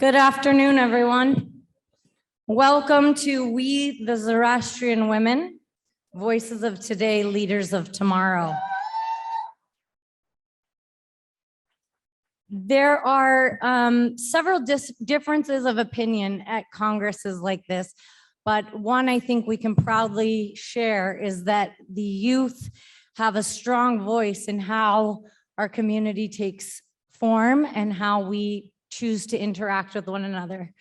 Good afternoon, everyone. Welcome to We, the Zoroastrian Women, Voices of Today, Leaders of Tomorrow. There are several differences of opinion at congresses like this, but one I think we can proudly share is that the youth have a strong voice in how our community takes form and how we choose to interact with one another.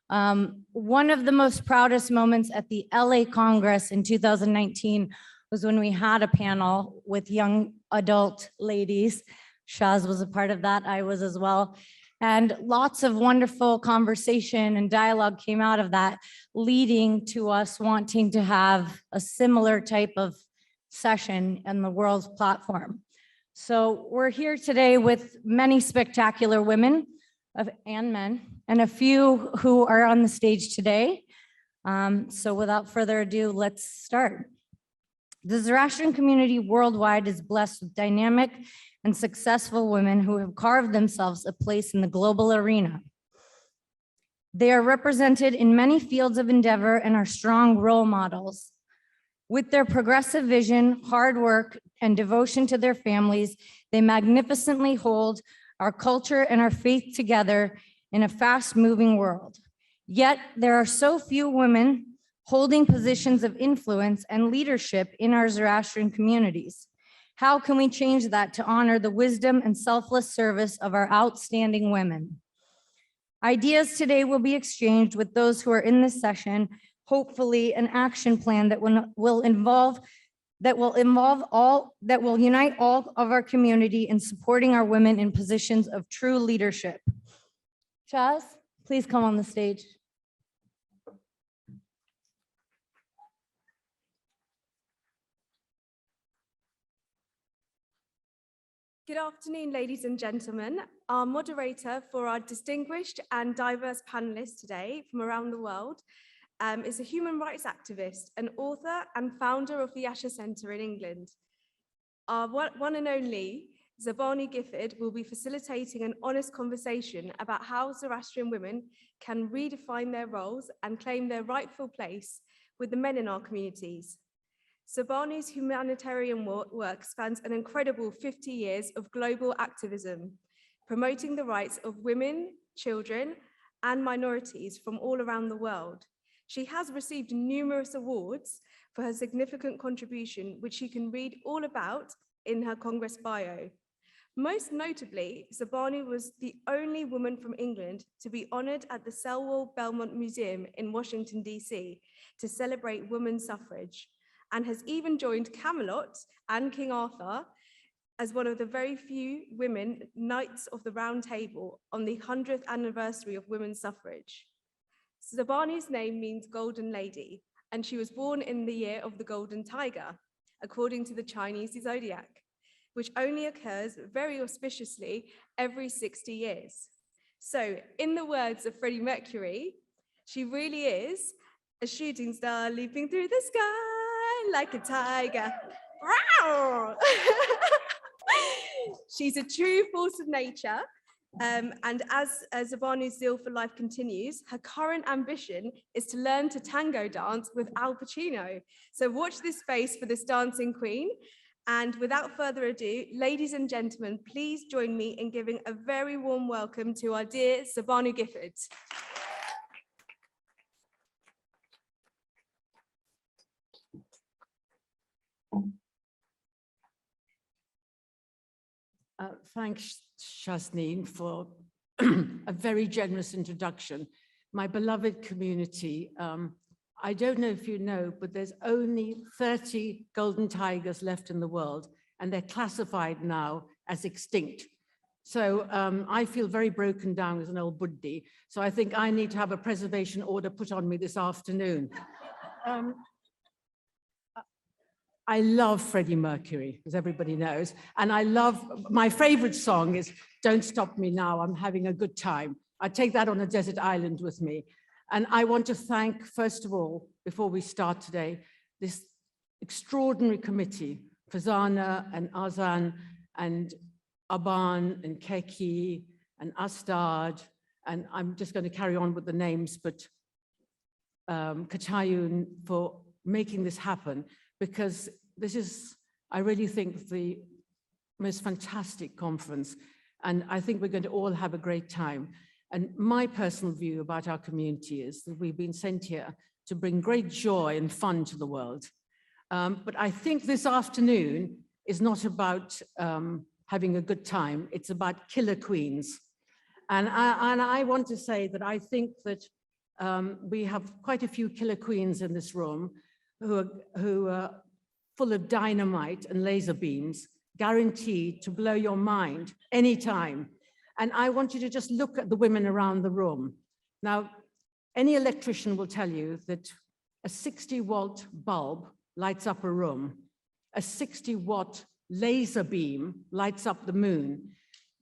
One of the most proudest moments at the LA Congress in 2019 was when we had a panel with young adult ladies. Shaz was a part of that, I was as well. And lots of wonderful conversation and dialogue came out of that, leading to us wanting to have a similar type of session in the world's platform. So we're here today with many spectacular women and men, and a few who are on the stage today. So without further ado, let's start. The Zoroastrian community worldwide is blessed with dynamic and successful women who have carved themselves a place in the global arena. They are represented in many fields of endeavor and are strong role models. With their progressive vision, hard work, and devotion to their families, they magnificently hold our culture and our faith together in a fast-moving world. Yet there are so few women holding positions of influence and leadership in our Zoroastrian communities. How can we change that to honor the wisdom and selfless service of our outstanding women? Ideas today will be exchanged with those who are in this session, hopefully an action plan that will unite all of our community in supporting our women in positions of true leadership. Chaz, please come on the stage. Good afternoon, ladies and gentlemen. Our moderator for our distinguished and diverse panelists today from around the world is a human rights activist, an author and founder of the ASHA Centre in England. Our one and only Zarbanu Gifford will be facilitating an honest conversation about how Zoroastrian women can redefine their roles and claim their rightful place with the men in our communities. Zarbanu's humanitarian work spans an incredible 50 years of global activism, promoting the rights of women, children, and minorities from all around the world. She has received numerous awards for her significant contribution, which you can read all about in her Congress bio. Most notably, Zarbanu was the only woman from England to be honored at the Selwell Belmont Museum in Washington, DC, to celebrate women's suffrage, and has even joined Camelot and King Arthur as one of the very few women Knights of the Round Table on the 100th anniversary of women's suffrage. Zarbanu's name means Golden Lady, and she was born in the year of the Golden Tiger, according to the Chinese zodiac, which only occurs very auspiciously every 60 years. So, in the words of Freddie Mercury, she really is a shooting star leaping through the sky like a tiger. She's a true force of nature. And as Zarbanu's zeal for life continues, her current ambition is to learn to tango dance with Al Pacino. So watch this space for this dancing queen. And without further ado, ladies and gentlemen, please join me in giving a very warm welcome to our dear Zerbanoo Gifford. Thanks, Shaheen, for a very generous introduction. My beloved community, I don't know if you know, but there's only 30 golden tigers left in the world, and they're classified now as extinct. So I feel very broken down as an old buddhi, so I think I need to have a preservation order put on me this afternoon. I love Freddie Mercury, as everybody knows, and my favorite song is Don't Stop Me Now, I'm Having a Good Time. I take that on a desert island with me. And I want to thank, first of all, before we start today, this extraordinary committee, Fazana and Azan and Aban and Keki and Astad and I'm just going to carry on with the names, but Katayun for making this happen, because this is, I really think, the most fantastic conference. And I think we're going to all have a great time. And my personal view about our community is that we've been sent here to bring great joy and fun to the world. But I think this afternoon is not about having a good time. It's about killer queens. And I want to say that I think that we have quite a few killer queens in this room who are full of dynamite and laser beams, guaranteed to blow your mind anytime. And I want you to just look at the women around the room. Now, any electrician will tell you that a 60-watt bulb lights up a room. A 60-watt laser beam lights up the moon.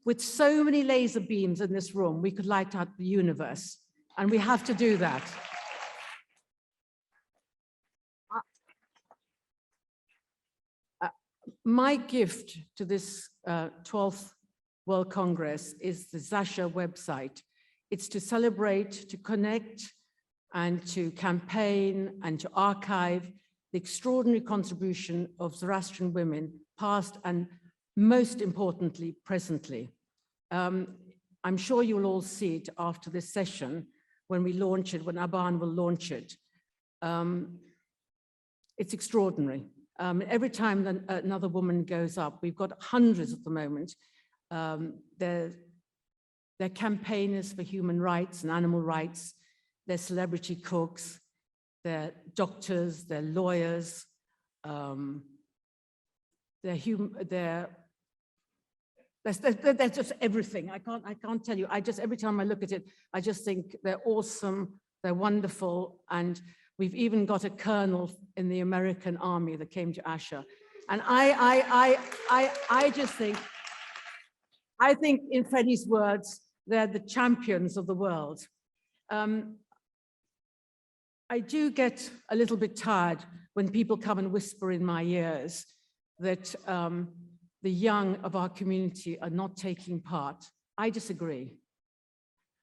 With so many laser beams in this room, we could light up the universe, and we have to do that. My gift to this 12th World Congress is the ASHA website. It's to celebrate, to connect, and to campaign, and to archive the extraordinary contribution of Zoroastrian women, past and most importantly, presently. I'm sure you'll all see it after this session when we launch it, when Aban will launch it. It's extraordinary. Every time that another woman goes up, we've got hundreds at the moment. They're campaigners for human rights and animal rights. They're celebrity cooks. They're doctors. They're lawyers. They're just everything. I can't tell you. Every time I look at it, I just think they're awesome. They're wonderful, and we've even got a colonel in the American army that came to ASHA. And I just think, in Freddie's words, they're the champions of the world. I do get a little bit tired when people come and whisper in my ears that the young of our community are not taking part. I disagree.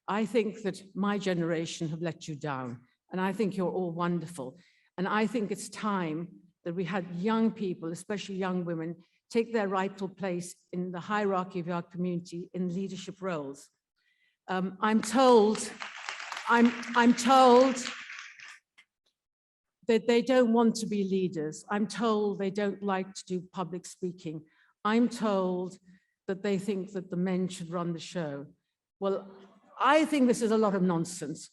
I think that my generation have let you down. And I think you're all wonderful. And I think it's time that we had young people, especially young women, take their rightful place in the hierarchy of our community in leadership roles. I'm told that they don't want to be leaders. I'm told they don't like to do public speaking. I'm told that they think that the men should run the show. Well, I think this is a lot of nonsense.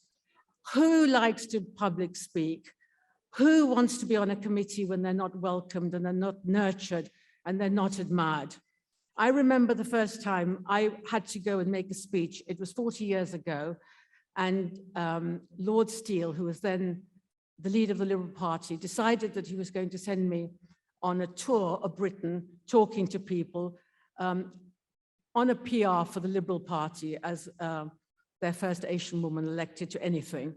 Who likes to public speak? Who wants to be on a committee when they're not welcomed and they're not nurtured and they're not admired? I remember the first time I had to go and make a speech. It was 40 years ago. And Lord Steele, who was then the leader of the Liberal Party, decided that he was going to send me on a tour of Britain, talking to people on a PR for the Liberal Party as their first Asian woman elected to anything.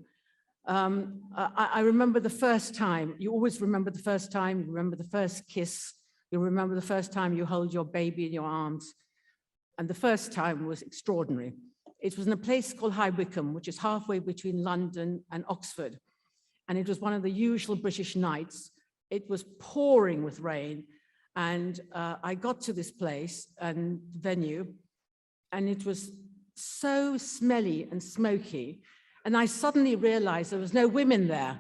I remember the first time. You always remember the first time. You remember the first kiss. You remember the first time you hold your baby in your arms. And the first time was extraordinary. It was in a place called High Wycombe, which is halfway between London and Oxford. And it was one of the usual British nights. It was pouring with rain. And I got to this place and venue, and it was so smelly and smoky. And I suddenly realized there was no women there.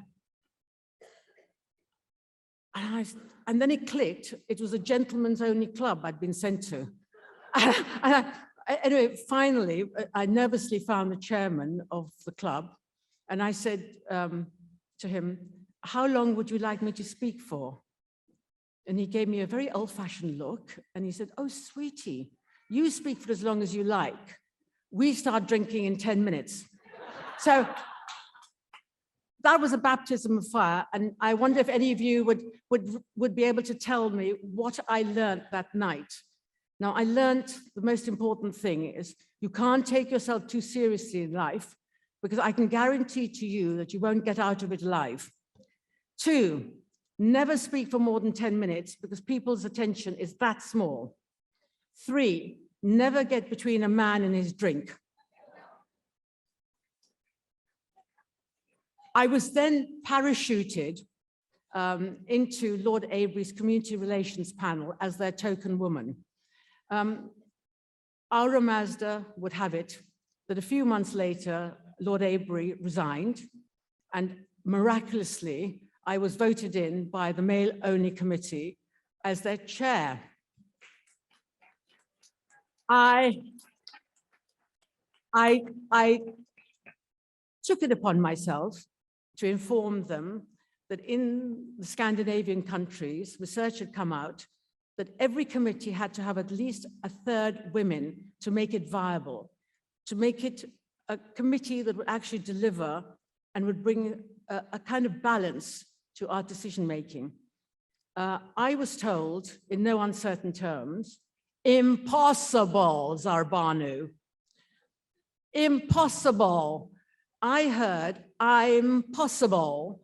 And then it clicked. It was a gentlemen's only club I'd been sent to. Anyway, finally, I nervously found the chairman of the club. And I said to him, "How long would you like me to speak for?" And he gave me a very old-fashioned look. And he said, "Oh, sweetie, you speak for as long as you like. We start drinking in 10 minutes. So that was a baptism of fire. And I wonder if any of you would be able to tell me what I learned that night. Now, I learned the most important thing is you can't take yourself too seriously in life, because I can guarantee to you that you won't get out of it alive. 2, never speak for more than 10 minutes because people's attention is that small. 3, never get between a man and his drink. I was then parachuted into Lord Avebury's Community Relations panel as their token woman. Aura Mazda would have it that a few months later, Lord Avebury resigned, and miraculously, I was voted in by the male-only committee as their chair. I took it upon myself to inform them that in the Scandinavian countries, research had come out that every committee had to have at least a third women to make it viable, to make it a committee that would actually deliver and would bring a kind of balance to our decision-making. I was told, in no uncertain terms, impossible, Zarbanu. Impossible. I heard, I'm possible.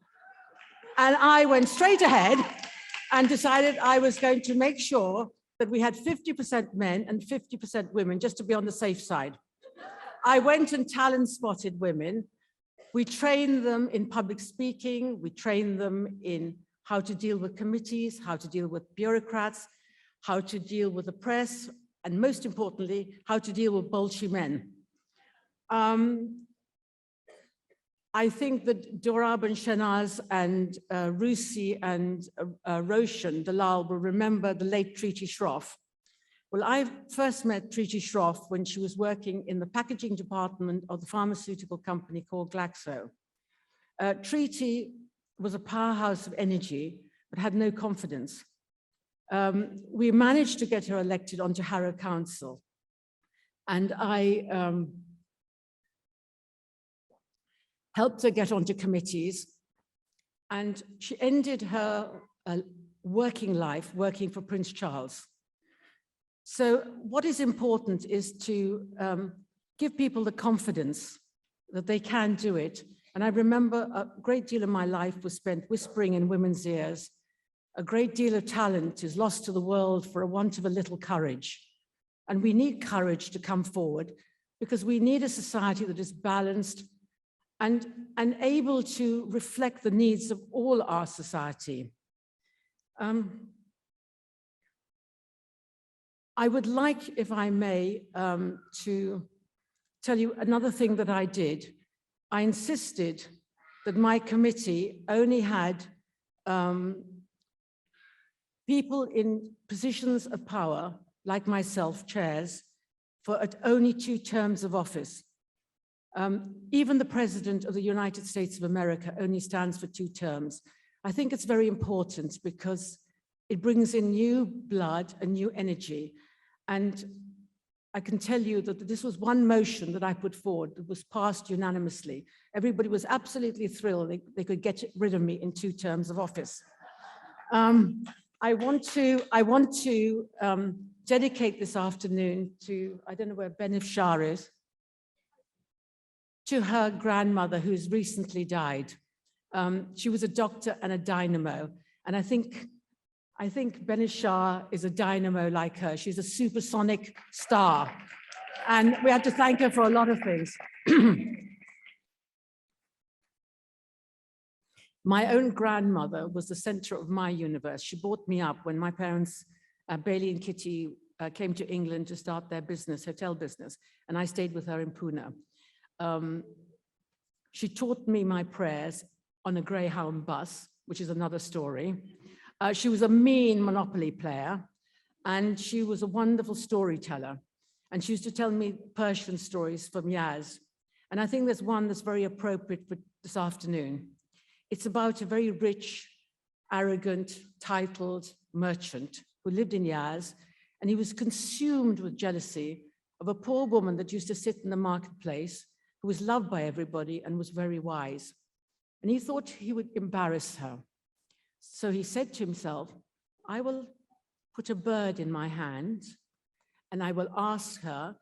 And I went straight ahead and decided I was going to make sure that we had 50% men and 50% women, just to be on the safe side. I went and talent spotted women. We trained them in public speaking. We trained them in how to deal with committees, how to deal with bureaucrats, how to deal with the press, and most importantly, how to deal with bolshy men. I think that Dorab and Shanaz and Rusi and Roshan Dalal will remember the late Treaty Shroff. Well, I first met Treaty Shroff when she was working in the packaging department of the pharmaceutical company called Glaxo. Treaty was a powerhouse of energy, but had no confidence. We managed to get her elected onto Harrow Council. And I helped her get onto committees. And she ended her working life working for Prince Charles. So what is important is to give people the confidence that they can do it. And I remember a great deal of my life was spent whispering in women's ears. A great deal of talent is lost to the world for a want of a little courage. And we need courage to come forward because we need a society that is balanced and able to reflect the needs of all our society. I would like, if I may, to tell you another thing that I did. I insisted that my committee only had people in positions of power, like myself, chairs, for only 2 terms of office. Even the President of the United States of America only stands for 2 terms. I think it's very important because it brings in new blood and new energy. And I can tell you that this was one motion that I put forward that was passed unanimously. Everybody was absolutely thrilled they could get rid of me in 2 terms of office. I want to dedicate this afternoon to, I don't know where Benif Shah is, to her grandmother who's recently died. She was a doctor and a dynamo. And I think Benif Shah is a dynamo like her. She's a supersonic star. And we have to thank her for a lot of things. My own grandmother was the center of my universe. She brought me up when my parents, Bailey and Kitty, came to England to start their business, hotel business, and I stayed with her in Pune. She taught me my prayers on a Greyhound bus, which is another story. She was a mean Monopoly player, and she was a wonderful storyteller. And she used to tell me Persian stories from Yaz. And I think there's one that's very appropriate for this afternoon. It's about a very rich, arrogant, titled merchant who lived in Yaz, and he was consumed with jealousy of a poor woman that used to sit in the marketplace, who was loved by everybody and was very wise. And he thought he would embarrass her. So he said to himself, I will put a bird in my hand, and I will ask her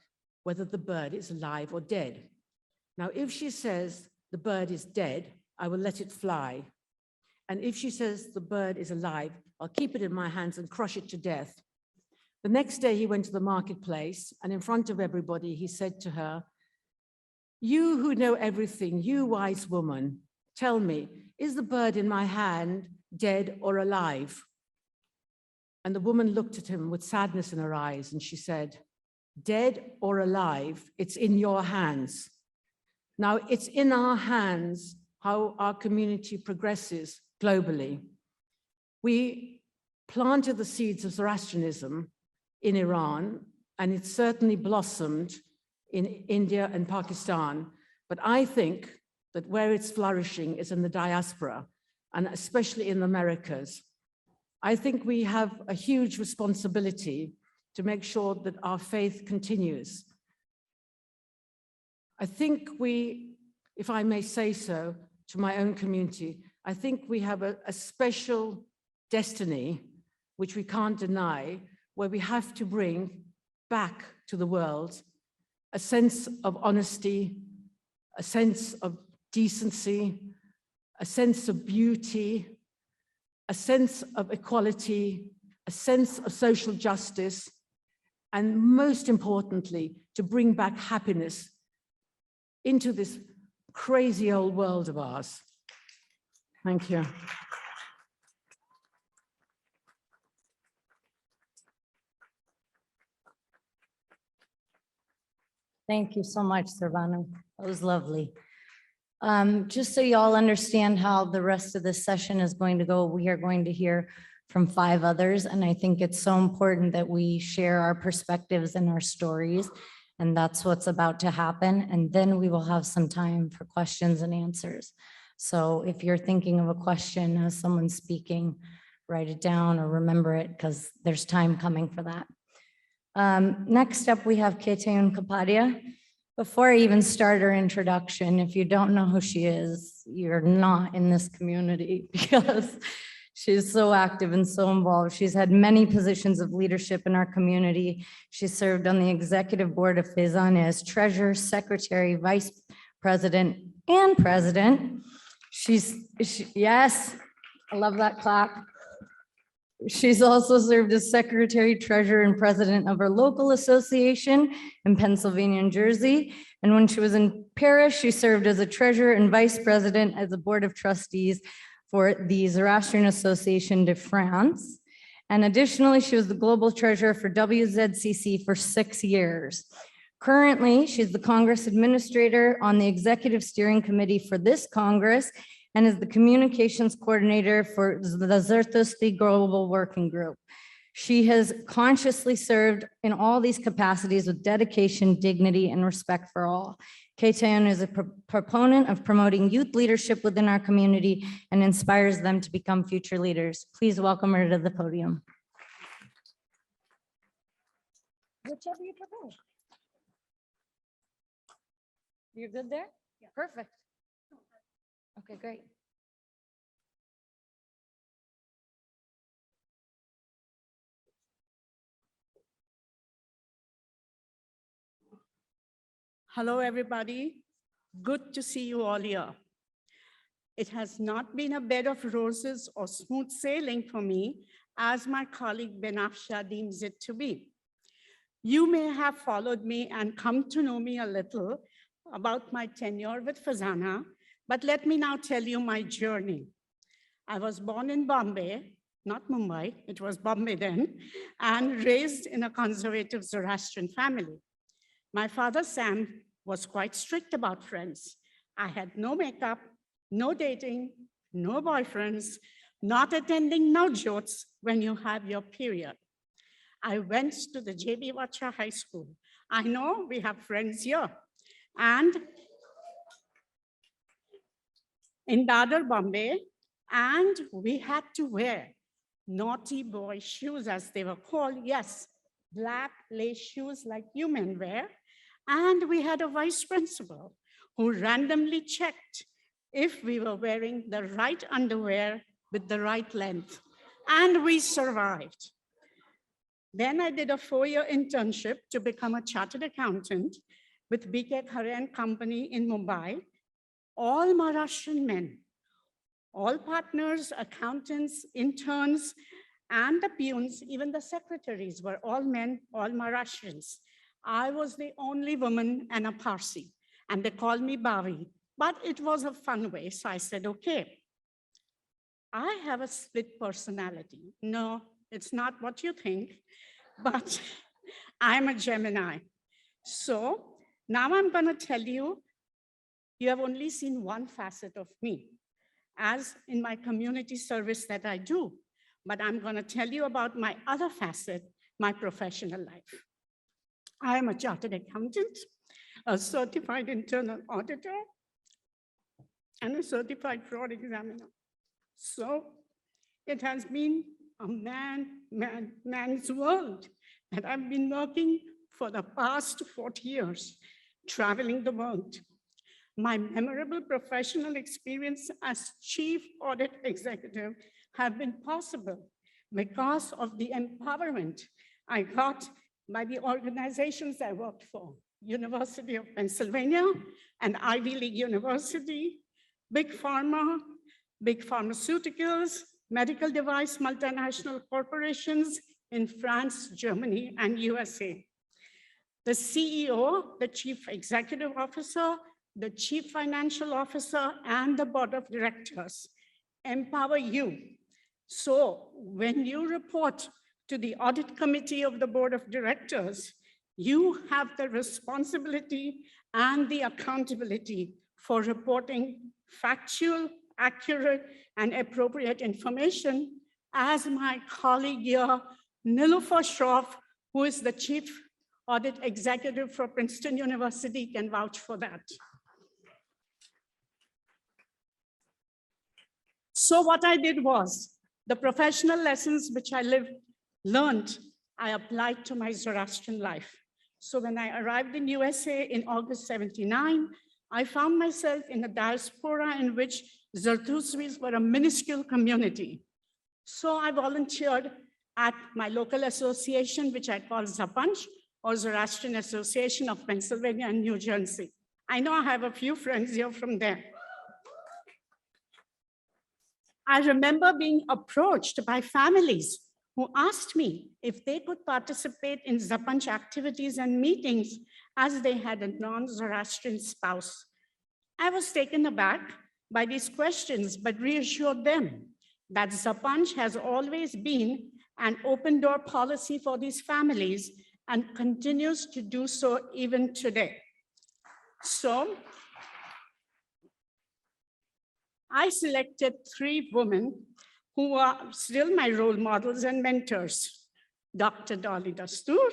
whether the bird is alive or dead. Now, if she says the bird is dead, I will let it fly. And if she says the bird is alive, I'll keep it in my hands and crush it to death. The next day he went to the marketplace, and in front of everybody, he said to her, you who know everything, you wise woman, tell me, is the bird in my hand dead or alive? And the woman looked at him with sadness in her eyes and she said, dead or alive, it's in your hands. Now, it's in our hands how our community progresses globally. We planted the seeds of Zoroastrianism in Iran, and it certainly blossomed in India and Pakistan. But I think that where it's flourishing is in the diaspora, and especially in the Americas. I think we have a huge responsibility to make sure that our faith continues. I think we, if I may say so, to my own community, I think we have a special destiny, which we can't deny, where we have to bring back to the world a sense of honesty, a sense of decency, a sense of beauty, a sense of equality, a sense of social justice, and most importantly, to bring back happiness into this crazy old world of ours. Thank you. Thank you so much, Zarbanu. That was lovely. Just so you all understand how the rest of this session is going to go, we are going to hear from 5 others, and I think it's so important that we share our perspectives and our stories, and that's what's about to happen, and then we will have some time for questions and answers. So if you're thinking of a question as someone's speaking, write it down or remember it, because there's time coming for that. Next up, we have Ketan Kapadia. Before I even start her introduction, if you don't know who she is, you're not in this community because she's so active and so involved. She's had many positions of leadership in our community. She served on the executive board of Fezan as treasurer, secretary, vice president, and president. Yes, I love that clap. She's also served as secretary, treasurer, and president of her local association in Pennsylvania and Jersey. And when she was in Paris, she served as a treasurer and vice president as the board of trustees for the Zoroastrian Association de France. And additionally, she was the global treasurer for WZCC for 6 years. Currently, she's the Congress administrator on the executive steering committee for this Congress and is the communications coordinator for the Zarathustra Global Working Group. She has consciously served in all these capacities with dedication, dignity, and respect for all. Ketan is a proponent of promoting youth leadership within our community and inspires them to become future leaders. Please welcome her to the podium. Whichever you prefer. You're good there? Yeah. Perfect. Okay, great. Hello, everybody. Good to see you all here. It has not been a bed of roses or smooth sailing for me, as my colleague Benafsha deems it to be. You may have followed me and come to know me a little about my tenure with Fazana, but let me now tell you my journey. I was born in Bombay, not Mumbai, it was Bombay then, and raised in a conservative Zoroastrian family. My father, Sam, was quite strict about friends. I had no makeup, no dating, no boyfriends, not attending no jokes when you have your period. I went to the J.B. Vacha High School. I know we have friends here. And in Dadar, Bombay, and we had to wear naughty boy shoes, as they were called. Yes, black lace shoes like you men wear. And we had a vice principal who randomly checked if we were wearing the right underwear with the right length. And we survived. Then I did a 4-year internship to become a chartered accountant with BK Khare and Company in Mumbai. All Maharashtrian men, all partners, accountants, interns, and the peons, even the secretaries were all men, all Maharashtrians. I was the only woman and a Parsi, and they called me Bavi, But it was a fun way, so I said, okay. I have a split personality. No, it's not what you think, but I'm a Gemini. So now I'm going to tell you, you have only seen one facet of me, as in my community service that I do. But I'm going to tell you about my other facet, my professional life. I am a chartered accountant, a certified internal auditor, and a certified fraud examiner. So it has been a man's world. And I've been working for the past 40 years, traveling the world. My memorable professional experience as chief audit executive have been possible because of the empowerment I got by the organizations I worked for, University of Pennsylvania, and Ivy League University, Big Pharma, big pharmaceuticals, medical device multinational corporations in France, Germany, and USA. The CEO, the chief executive officer, the chief financial officer, and the board of directors empower you. So when you report to the audit committee of the board of directors, you have the responsibility and the accountability for reporting factual, accurate, and appropriate information, as my colleague here, Nilofer Shroff, who is the chief audit executive for Princeton University, can vouch for that. So what I did was, the professional lessons which I learned, I applied to my Zoroastrian life. So when I arrived in USA in August 79, I found myself in a diaspora in which Zarthustris were a minuscule community. So I volunteered at my local association, which I call Zapanch, or Zoroastrian Association of Pennsylvania and New Jersey. I know I have a few friends here from there. I remember being approached by families who asked me if they could participate in Zapanch activities and meetings as they had a non-Zoroastrian spouse. I was taken aback by these questions, but reassured them that Zapanch has always been an open door policy for these families and continues to do so even today. So I selected 3 women who are still my role models and mentors: Dr. Dolly Dastur,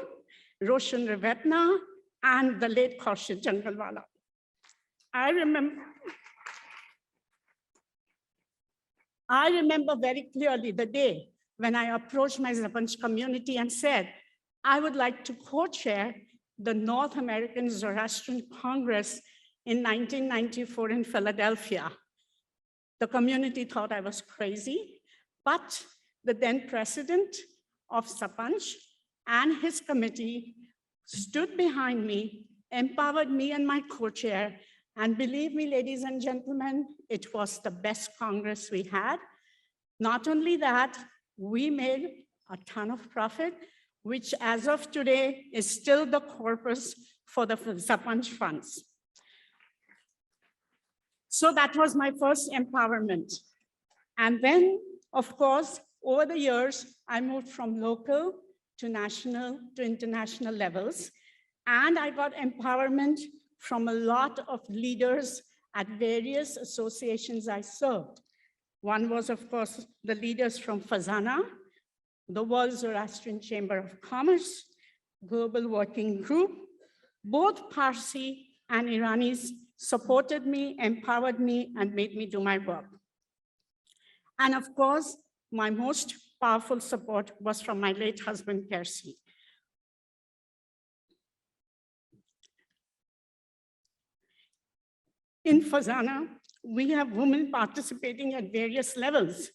Roshna Writer, and the late Khurshid Jangalwala. I remember very clearly the day when I approached my Zapanch community and said, I would like to co-chair the North American Zoroastrian Congress in 1994 in Philadelphia. The community thought I was crazy, but the then president of Zapanch and his committee stood behind me, empowered me and my co-chair, and believe me, ladies and gentlemen, it was the best Congress we had. Not only that, we made a ton of profit, which as of today is still the corpus for the Zapanch funds. So that was my first empowerment. And then, of course, over the years, I moved from local to national to international levels. And I got empowerment from a lot of leaders at various associations I served. One was, of course, the leaders from Fazana, the World Zoroastrian Chamber of Commerce, Global Working Group. Both Parsi and Iranis supported me, empowered me, and made me do my work. And of course, my most powerful support was from my late husband, Kersi. In Fazana, we have women participating at various levels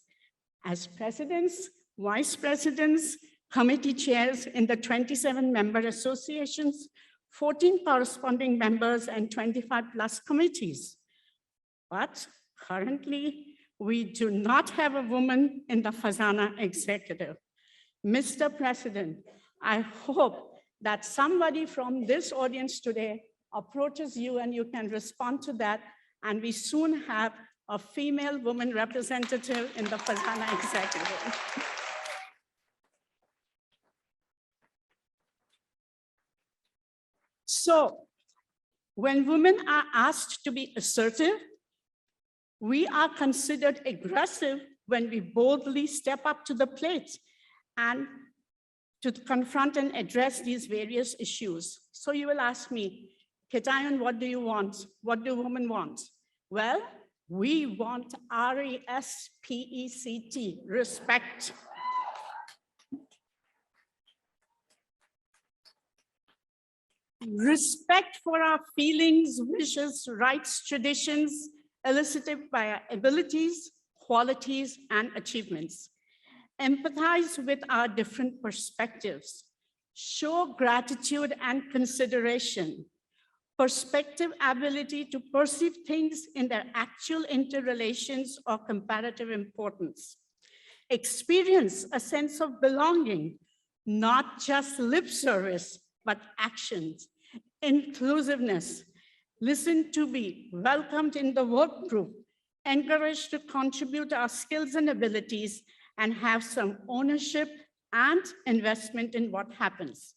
as presidents, vice presidents, committee chairs in the 27 member associations, 14 corresponding members, and 25 plus committees. But currently, we do not have a woman in the Fazana executive. Mr. President, I hope that somebody from this audience today approaches you and you can respond to that and we soon have a female woman representative in the Fazana executive. So when women are asked to be assertive, we are considered aggressive when we boldly step up to the plate and to confront and address these various issues. So you will ask me, Ketan, what do you want? What do women want? Well, we want RESPECT, respect. Respect for our feelings, wishes, rights, traditions, elicited by our abilities, qualities, and achievements. Empathize with our different perspectives. Show gratitude and consideration. Perspective ability to perceive things in their actual interrelations or comparative importance. Experience a sense of belonging, not just lip service, but actions. Inclusiveness. Listen to be welcomed in the work group, encouraged to contribute our skills and abilities, and have some ownership and investment in what happens.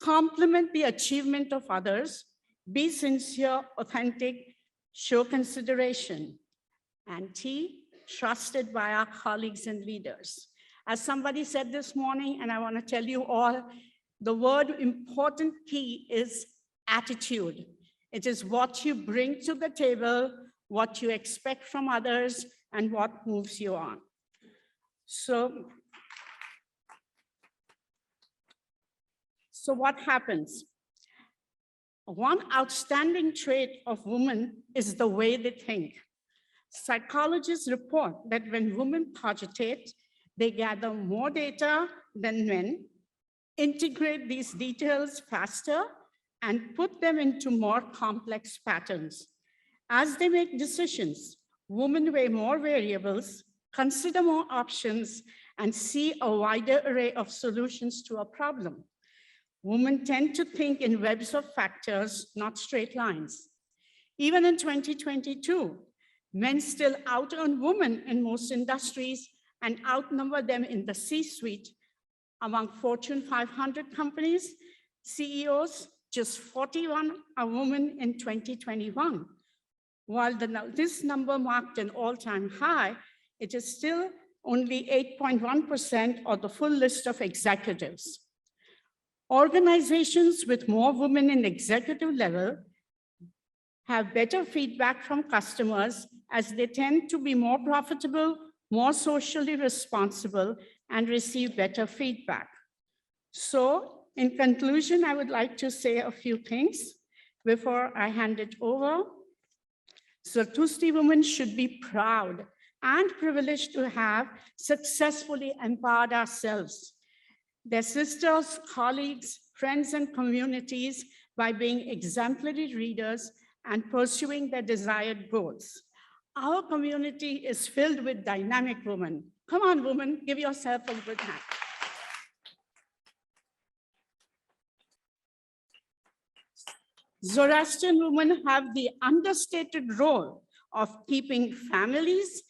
Compliment the achievement of others, be sincere, authentic, show consideration. And T, trusted by our colleagues and leaders. As somebody said this morning, and I want to tell you all, the word important key is attitude. It is what you bring to the table, what you expect from others, and what moves you on. So what happens? One outstanding trait of women is the way they think. Psychologists report that when women cogitate, they gather more data than men, integrate these details faster, and put them into more complex patterns. As they make decisions, women weigh more variables, consider more options, and see a wider array of solutions to a problem. Women tend to think in webs of factors, not straight lines. Even in 2022, men still out-earn women in most industries and outnumber them in the C-suite. Among Fortune 500 companies, CEOs, just 41 are women in 2021. While this number marked an all-time high, it is still only 8.1% of the full list of executives. Organizations with more women in executive level have better feedback from customers as they tend to be more profitable, more socially responsible, and receive better feedback. So in conclusion, I would like to say a few things before I hand it over. Zartusti women should be proud and privileged to have successfully empowered ourselves, their sisters, colleagues, friends, and communities by being exemplary readers and pursuing their desired goals. Our community is filled with dynamic women. Come on, women, give yourself a good hand. Zoroastrian women have the understated role of keeping families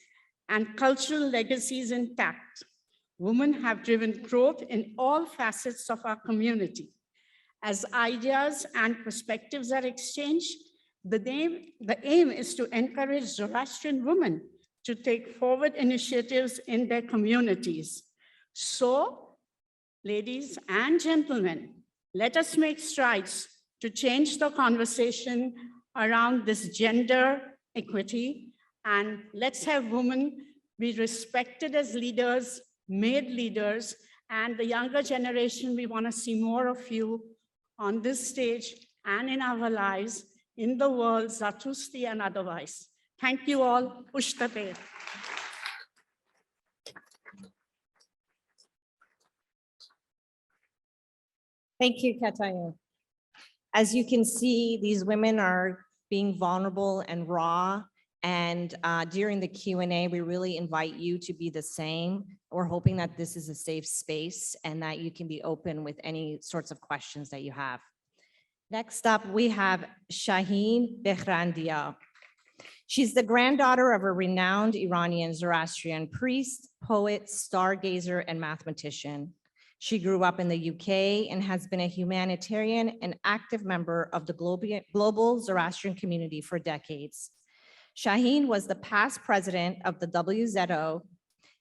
and cultural legacies intact. Women have driven growth in all facets of our community. As ideas and perspectives are exchanged, the aim is to encourage Zoroastrian women to take forward initiatives in their communities. So, ladies and gentlemen, let us make strides to change the conversation around this gender equity, and let's have women be respected as leaders, made leaders, and the younger generation, we want to see more of you on this stage and in our lives, in the world, Zatusti and otherwise. Thank you all. Ushtate. Thank you, Ketan. As you can see, these women are being vulnerable and raw. And during the Q&A, we really invite you to be the same. We're hoping that this is a safe space and that you can be open with any sorts of questions that you have. Next up, we have Shaheen Behrandia. She's the granddaughter of a renowned Iranian Zoroastrian priest, poet, stargazer, and mathematician. She grew up in the UK and has been a humanitarian and active member of the global Zoroastrian community for decades. Shaheen was the past president of the WZO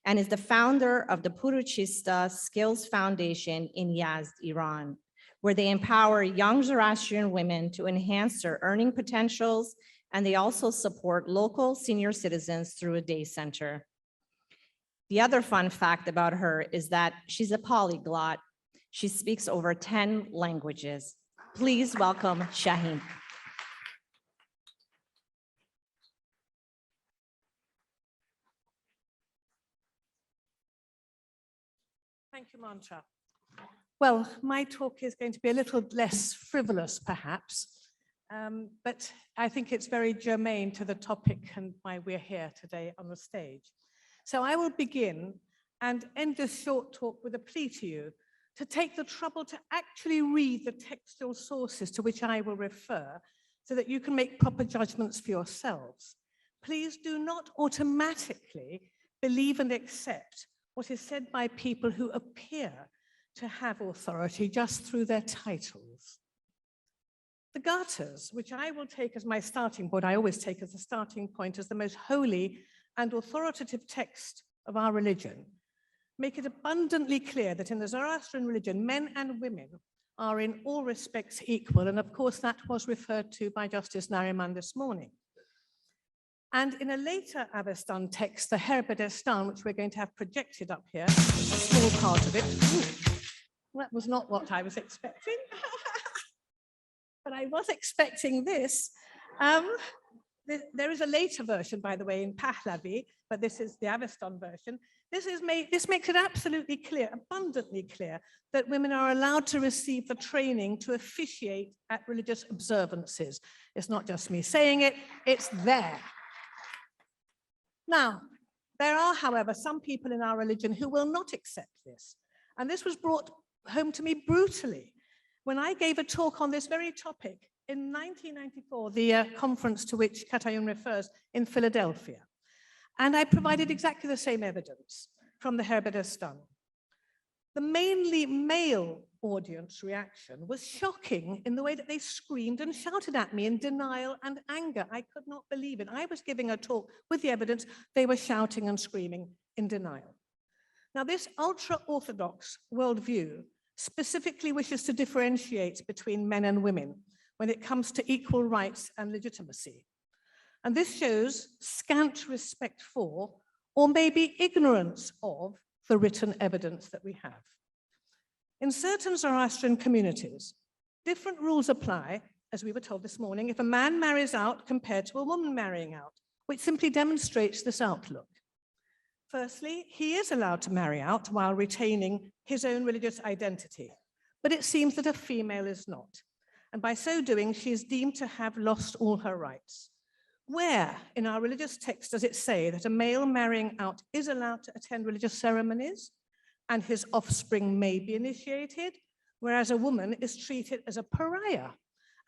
and is the founder of the Puruchista Skills Foundation in Yazd, Iran, where they empower young Zoroastrian women to enhance their earning potentials, and they also support local senior citizens through a day center. The other fun fact about her is that she's a polyglot. She speaks over 10 languages. Please welcome Shaheen. Thank you, Mantra. Well, my talk is going to be a little less frivolous, perhaps, but I think it's very germane to the topic and why we're here today on the stage. So I will begin and end this short talk with a plea to you to take the trouble to actually read the textual sources to which I will refer so that you can make proper judgments for yourselves. Please do not automatically believe and accept what is said by people who appear to have authority just through their titles. The Gathas, which I will take as my starting point, I always take as a starting point as the most holy and authoritative text of our religion, make it abundantly clear that in the Zoroastrian religion, men and women are in all respects equal. And of course, that was referred to by Justice Nariman this morning. And in a later Avestan text, the Herbedestan, which we're going to have projected up here, a small part of it. Ooh, that was not what I was expecting. But I was expecting this. There is a later version, by the way, in Pahlavi, but this is the Avestan version. This makes it absolutely clear, abundantly clear, that women are allowed to receive the training to officiate at religious observances. It's not just me saying it, it's there. Now, there are, however, some people in our religion who will not accept this. And this was brought home to me brutally when I gave a talk on this very topic in 1994, the conference to which Ketan refers in Philadelphia. And I provided exactly the same evidence from the Herbedestan. The mainly male audience reaction was shocking in the way that they screamed and shouted at me in denial and anger. I could not believe it. I was giving a talk with the evidence. They were shouting and screaming in denial. Now, this ultra-Orthodox worldview specifically wishes to differentiate between men and women when it comes to equal rights and legitimacy. And this shows scant respect for, or maybe ignorance of, the written evidence that we have. In certain Zoroastrian communities, different rules apply, as we were told this morning, if a man marries out compared to a woman marrying out, which simply demonstrates this outlook. Firstly, he is allowed to marry out while retaining his own religious identity, but it seems that a female is not. And by so doing, she is deemed to have lost all her rights. Where in our religious text does it say that a male marrying out is allowed to attend religious ceremonies and his offspring may be initiated, whereas a woman is treated as a pariah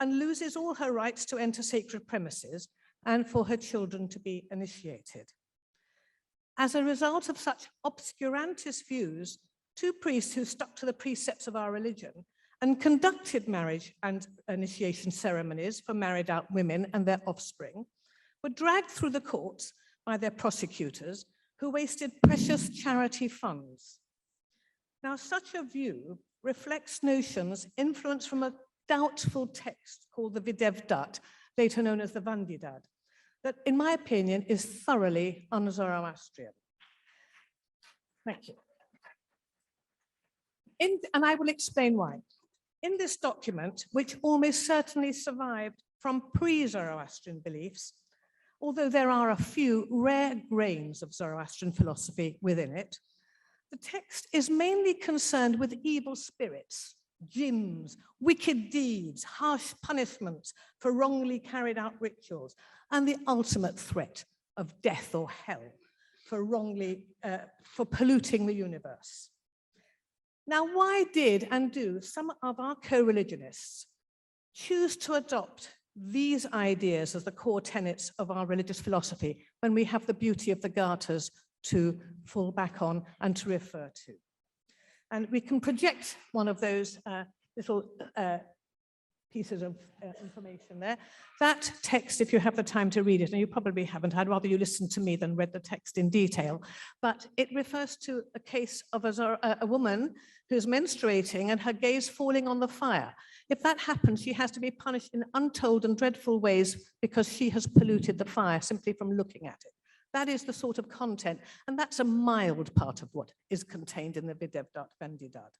and loses all her rights to enter sacred premises and for her children to be initiated? As a result of such obscurantist views, two priests who stuck to the precepts of our religion and conducted marriage and initiation ceremonies for married out women and their offspring were dragged through the courts by their prosecutors who wasted precious charity funds. Now, such a view reflects notions influenced from a doubtful text called the Videvdat, later known as the Vandidad, that, in my opinion, is thoroughly un-Zoroastrian. Thank you. And I will explain why. In this document, which almost certainly survived from pre-Zoroastrian beliefs, although there are a few rare grains of Zoroastrian philosophy within it, the text is mainly concerned with evil spirits, jinns, wicked deeds, harsh punishments for wrongly carried out rituals, and the ultimate threat of death or hell for polluting the universe. Now, why did and do some of our co-religionists choose to adopt these ideas as the core tenets of our religious philosophy when we have the beauty of the Gathas to fall back on and to refer to. And we can project one of those little pieces of information there. That text, if you have the time to read it, and you probably haven't, I'd rather you listen to me than read the text in detail, but it refers to a case of a woman who's menstruating and her gaze falling on the fire. If that happens, she has to be punished in untold and dreadful ways because she has polluted the fire simply from looking at it. That is the sort of content, and that's a mild part of what is contained in the Videvdat Vendidad.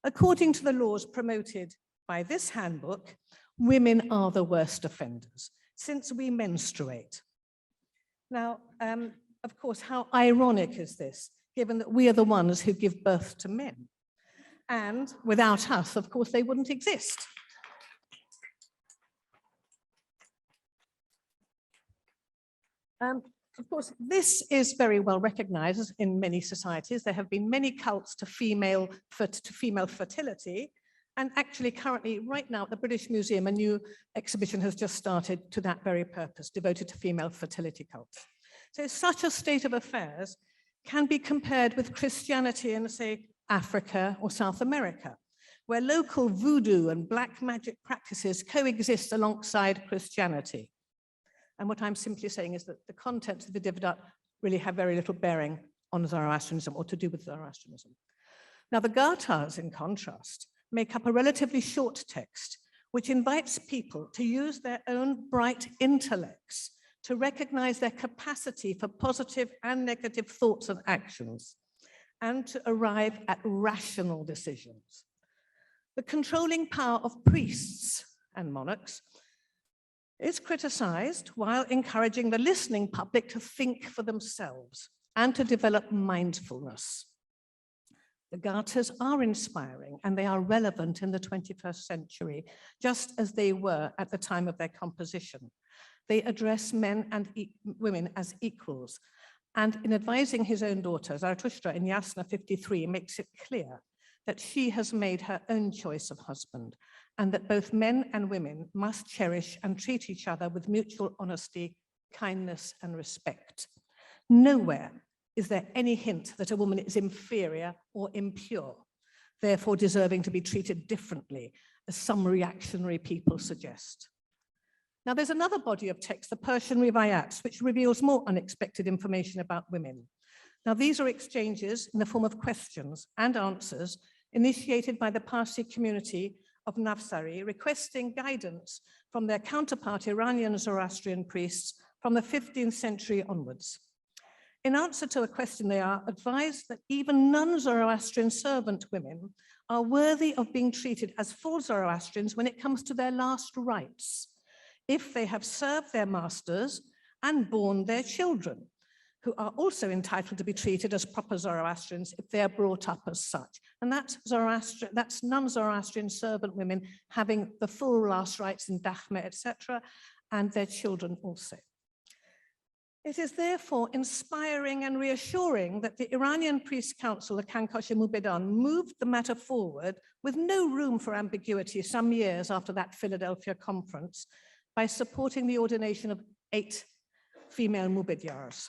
According to the laws promoted by this handbook, women are the worst offenders since we menstruate. Now, of course, how ironic is this, given that we are the ones who give birth to men? And without us, of course, they wouldn't exist. Of course, this is very well recognized in many societies. There have been many cults to female fertility. And actually, currently, right now at the British Museum, a new exhibition has just started to that very purpose, devoted to female fertility cults. So such a state of affairs can be compared with Christianity in, say, Africa or South America, where local voodoo and black magic practices coexist alongside Christianity. And what I'm simply saying is that the contents of the Videvdat really have very little bearing on Zoroastrianism or to do with Zoroastrianism. Now, the Gathas, in contrast, make up a relatively short text, which invites people to use their own bright intellects to recognize their capacity for positive and negative thoughts and actions, and to arrive at rational decisions. The controlling power of priests and monarchs is criticized while encouraging the listening public to think for themselves and to develop mindfulness. The Gathas are inspiring and they are relevant in the 21st century, just as they were at the time of their composition. They address men and women as equals. And in advising his own daughter, Zarathustra, in Yasna 53, makes it clear that she has made her own choice of husband and that both men and women must cherish and treat each other with mutual honesty, kindness, and respect. Nowhere is there any hint that a woman is inferior or impure, therefore deserving to be treated differently, as some reactionary people suggest. Now, there's another body of text, the Persian Rivayats, which reveals more unexpected information about women. Now, these are exchanges in the form of questions and answers initiated by the Parsi community of Navsari, requesting guidance from their counterpart Iranian Zoroastrian priests from the 15th century onwards. In answer to a question, they are advised that even non-Zoroastrian servant women are worthy of being treated as full Zoroastrians when it comes to their last rites, if they have served their masters and borne their children, who are also entitled to be treated as proper Zoroastrians if they are brought up as such. And that's non-Zoroastrian servant women having the full last rites in Dakhme, etc., and their children also. It is therefore inspiring and reassuring that the Iranian Priest Council, the Kankosh Mubedan, moved the matter forward with no room for ambiguity some years after that Philadelphia conference by supporting the ordination of 8 female Mubedyars.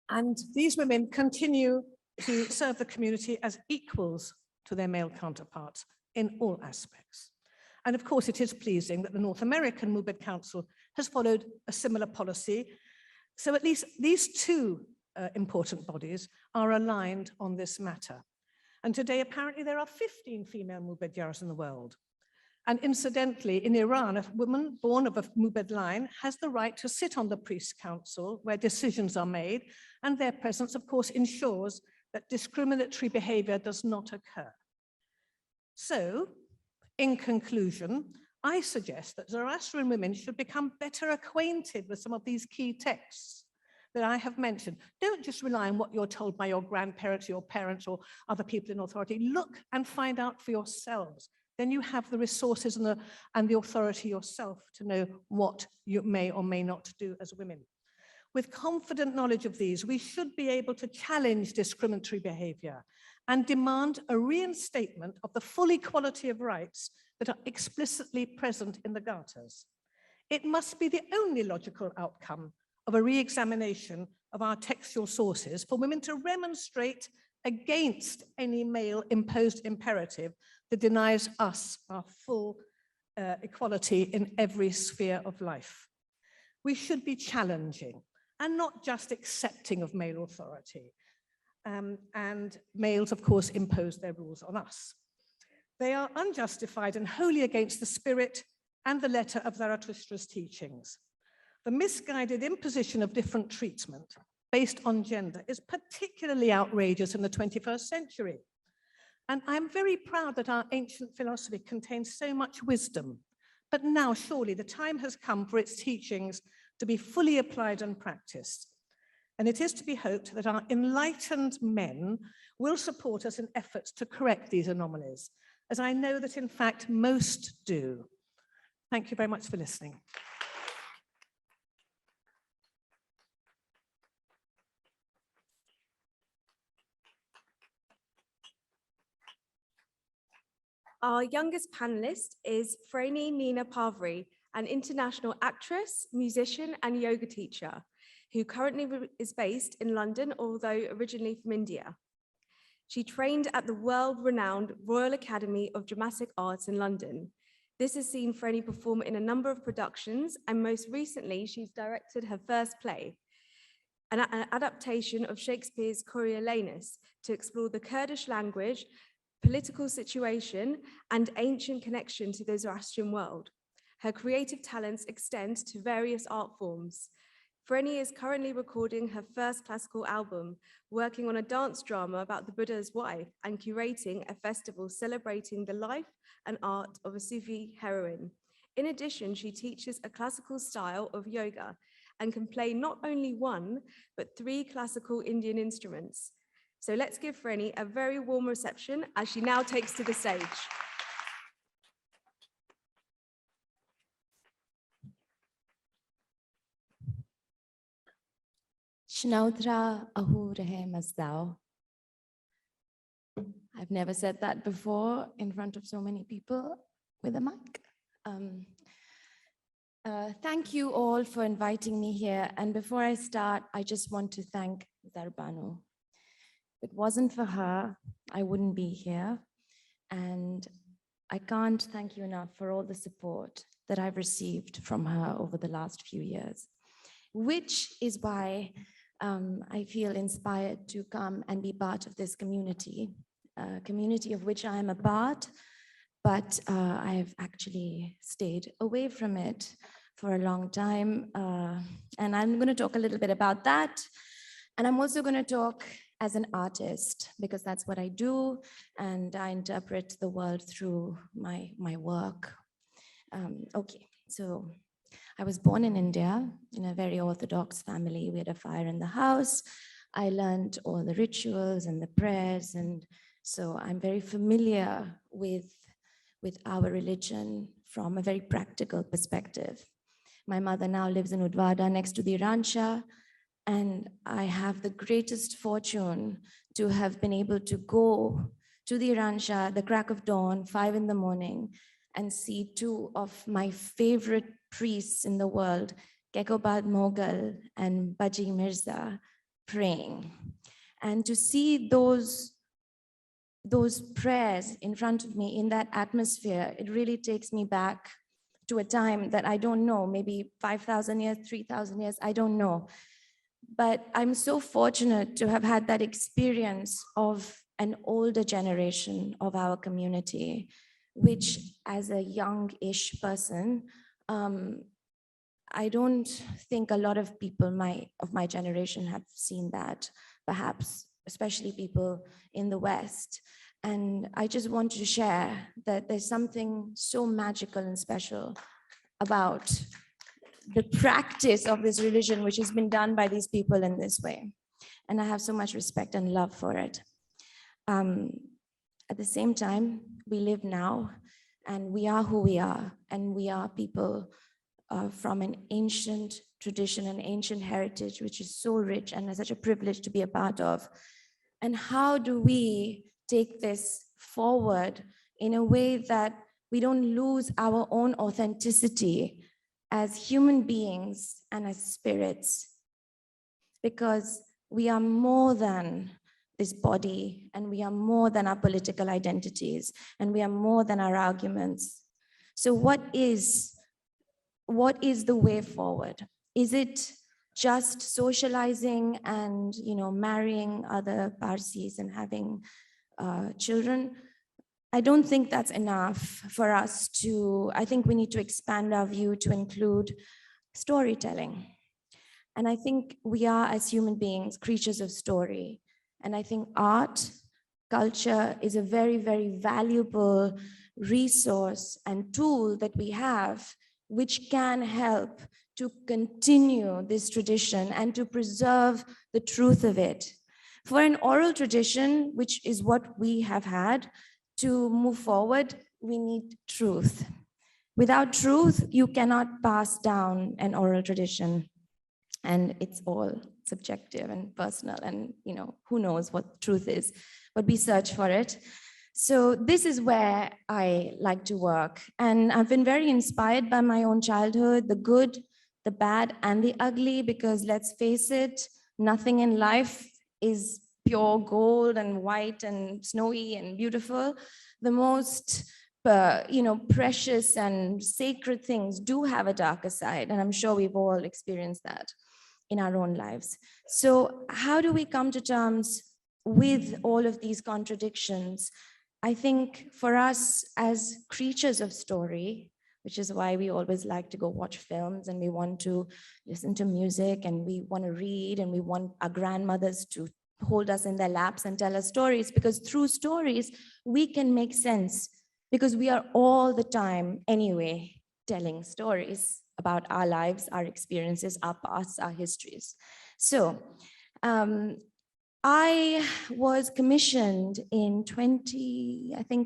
And these women continue to serve the community as equals to their male counterparts in all aspects. And of course, it is pleasing that the North American Mubed Council has followed a similar policy. So at least these two important bodies are aligned on this matter. And today, apparently, there are 15 female Mubedyars in the world. And incidentally, in Iran, a woman born of a Mubed line has the right to sit on the priest's council where decisions are made, and their presence, of course, ensures that discriminatory behavior does not occur. So, in conclusion, I suggest that Zoroastrian women should become better acquainted with some of these key texts that I have mentioned. Don't just rely on what you're told by your grandparents, your parents, or other people in authority. Look and find out for yourselves. Then you have the resources and the authority yourself to know what you may or may not do as women. With confident knowledge of these, we should be able to challenge discriminatory behavior and demand a reinstatement of the full equality of rights that are explicitly present in the Charters. It must be the only logical outcome of a re-examination of our textual sources for women to remonstrate against any male-imposed imperative that denies us our full equality in every sphere of life. We should be challenging and not just accepting of male authority. And males, of course, impose their rules on us. They are unjustified and wholly against the spirit and the letter of Zarathustra's teachings. The misguided imposition of different treatment based on gender is particularly outrageous in the 21st century. And I'm very proud that our ancient philosophy contains so much wisdom, but now surely the time has come for its teachings to be fully applied and practiced. And it is to be hoped that our enlightened men will support us in efforts to correct these anomalies, as I know that in fact most do. Thank you very much for listening. Our youngest panelist is Frani Nina Pavri, an international actress, musician, and yoga teacher, who currently is based in London, although originally from India. She trained at the world-renowned Royal Academy of Dramatic Arts in London. This has seen Frani perform in a number of productions, and most recently, she's directed her first play, an adaptation of Shakespeare's Coriolanus, to explore the Kurdish language, political situation, and ancient connection to the Zoroastrian world. Her creative talents extend to various art forms. Frani is currently recording her first classical album, working on a dance drama about the Buddha's wife, and curating a festival celebrating the life and art of a Sufi heroine. In addition, she teaches a classical style of yoga and can play not only one, but 3 classical Indian instruments. So let's give Frani a very warm reception as she now takes to the stage. Shnautra ahu rahe mazdao. I've never said that before in front of so many people with a mic. Thank you all for inviting me here. And before I start, I just want to thank Zarbanu. If it wasn't for her, I wouldn't be here. And I can't thank you enough for all the support that I've received from her over the last few years, which is why I feel inspired to come and be part of this community, a community of which I am a part, but I've actually stayed away from it for a long time. And I'm going to talk a little bit about that. And I'm also going to talk as an artist, because that's what I do, and I interpret the world through my work. Okay, so I was born in India in a very Orthodox family. We had a fire in the house. I learned all the rituals and the prayers, and so I'm very familiar with our religion from a very practical perspective. My mother now lives in Udvada next to the Rancha, and I have the greatest fortune to have been able to go to the Rancha at the crack of dawn, 5 in the morning, and see 2 of my favorite priests in the world, Kekobad Moghal and Baji Mirza, praying. And to see those prayers in front of me in that atmosphere, it really takes me back to a time that I don't know, maybe 5,000 years, 3,000 years, I don't know. But I'm so fortunate to have had that experience of an older generation of our community, which as a young-ish person, I don't think a lot of people of my generation have seen that, perhaps, especially people in the West. And I just want to share that there's something so magical and special about the practice of this religion, which has been done by these people in this way. And I have so much respect and love for it. At the same time, we live now, and we are who we are, and we are people from an ancient tradition, an ancient heritage, which is so rich and is such a privilege to be a part of. And how do we take this forward in a way that we don't lose our own authenticity as human beings and as spirits? Because we are more than this body, and we are more than our political identities, and we are more than our arguments. So what is the way forward? Is it just socializing and, you know, marrying other Parsis and having children? I don't think that's enough for us to, I think we need to expand our view to include storytelling. And I think we are, as human beings, creatures of story. And I think art, culture is a very, very valuable resource and tool that we have, which can help to continue this tradition and to preserve the truth of it. For an oral tradition, which is what we have had, to move forward, we need truth. Without truth, you cannot pass down an oral tradition. And it's all subjective and personal, and, you know, who knows what truth is, but we search for it. So this is where I like to work. And I've been very inspired by my own childhood, the good, the bad, and the ugly, because let's face it, nothing in life is pure gold and white and snowy and beautiful. The most precious and sacred things do have a darker side, and I'm sure we've all experienced that in our own lives. So how do we come to terms with all of these contradictions? I think for us as creatures of story, which is why we always like to go watch films, and we want to listen to music, and we want to read, and we want our grandmothers to hold us in their laps and tell us stories, because through stories, we can make sense, because we are all the time anyway telling stories about our lives, our experiences, our pasts, our histories. So I was commissioned in 2010,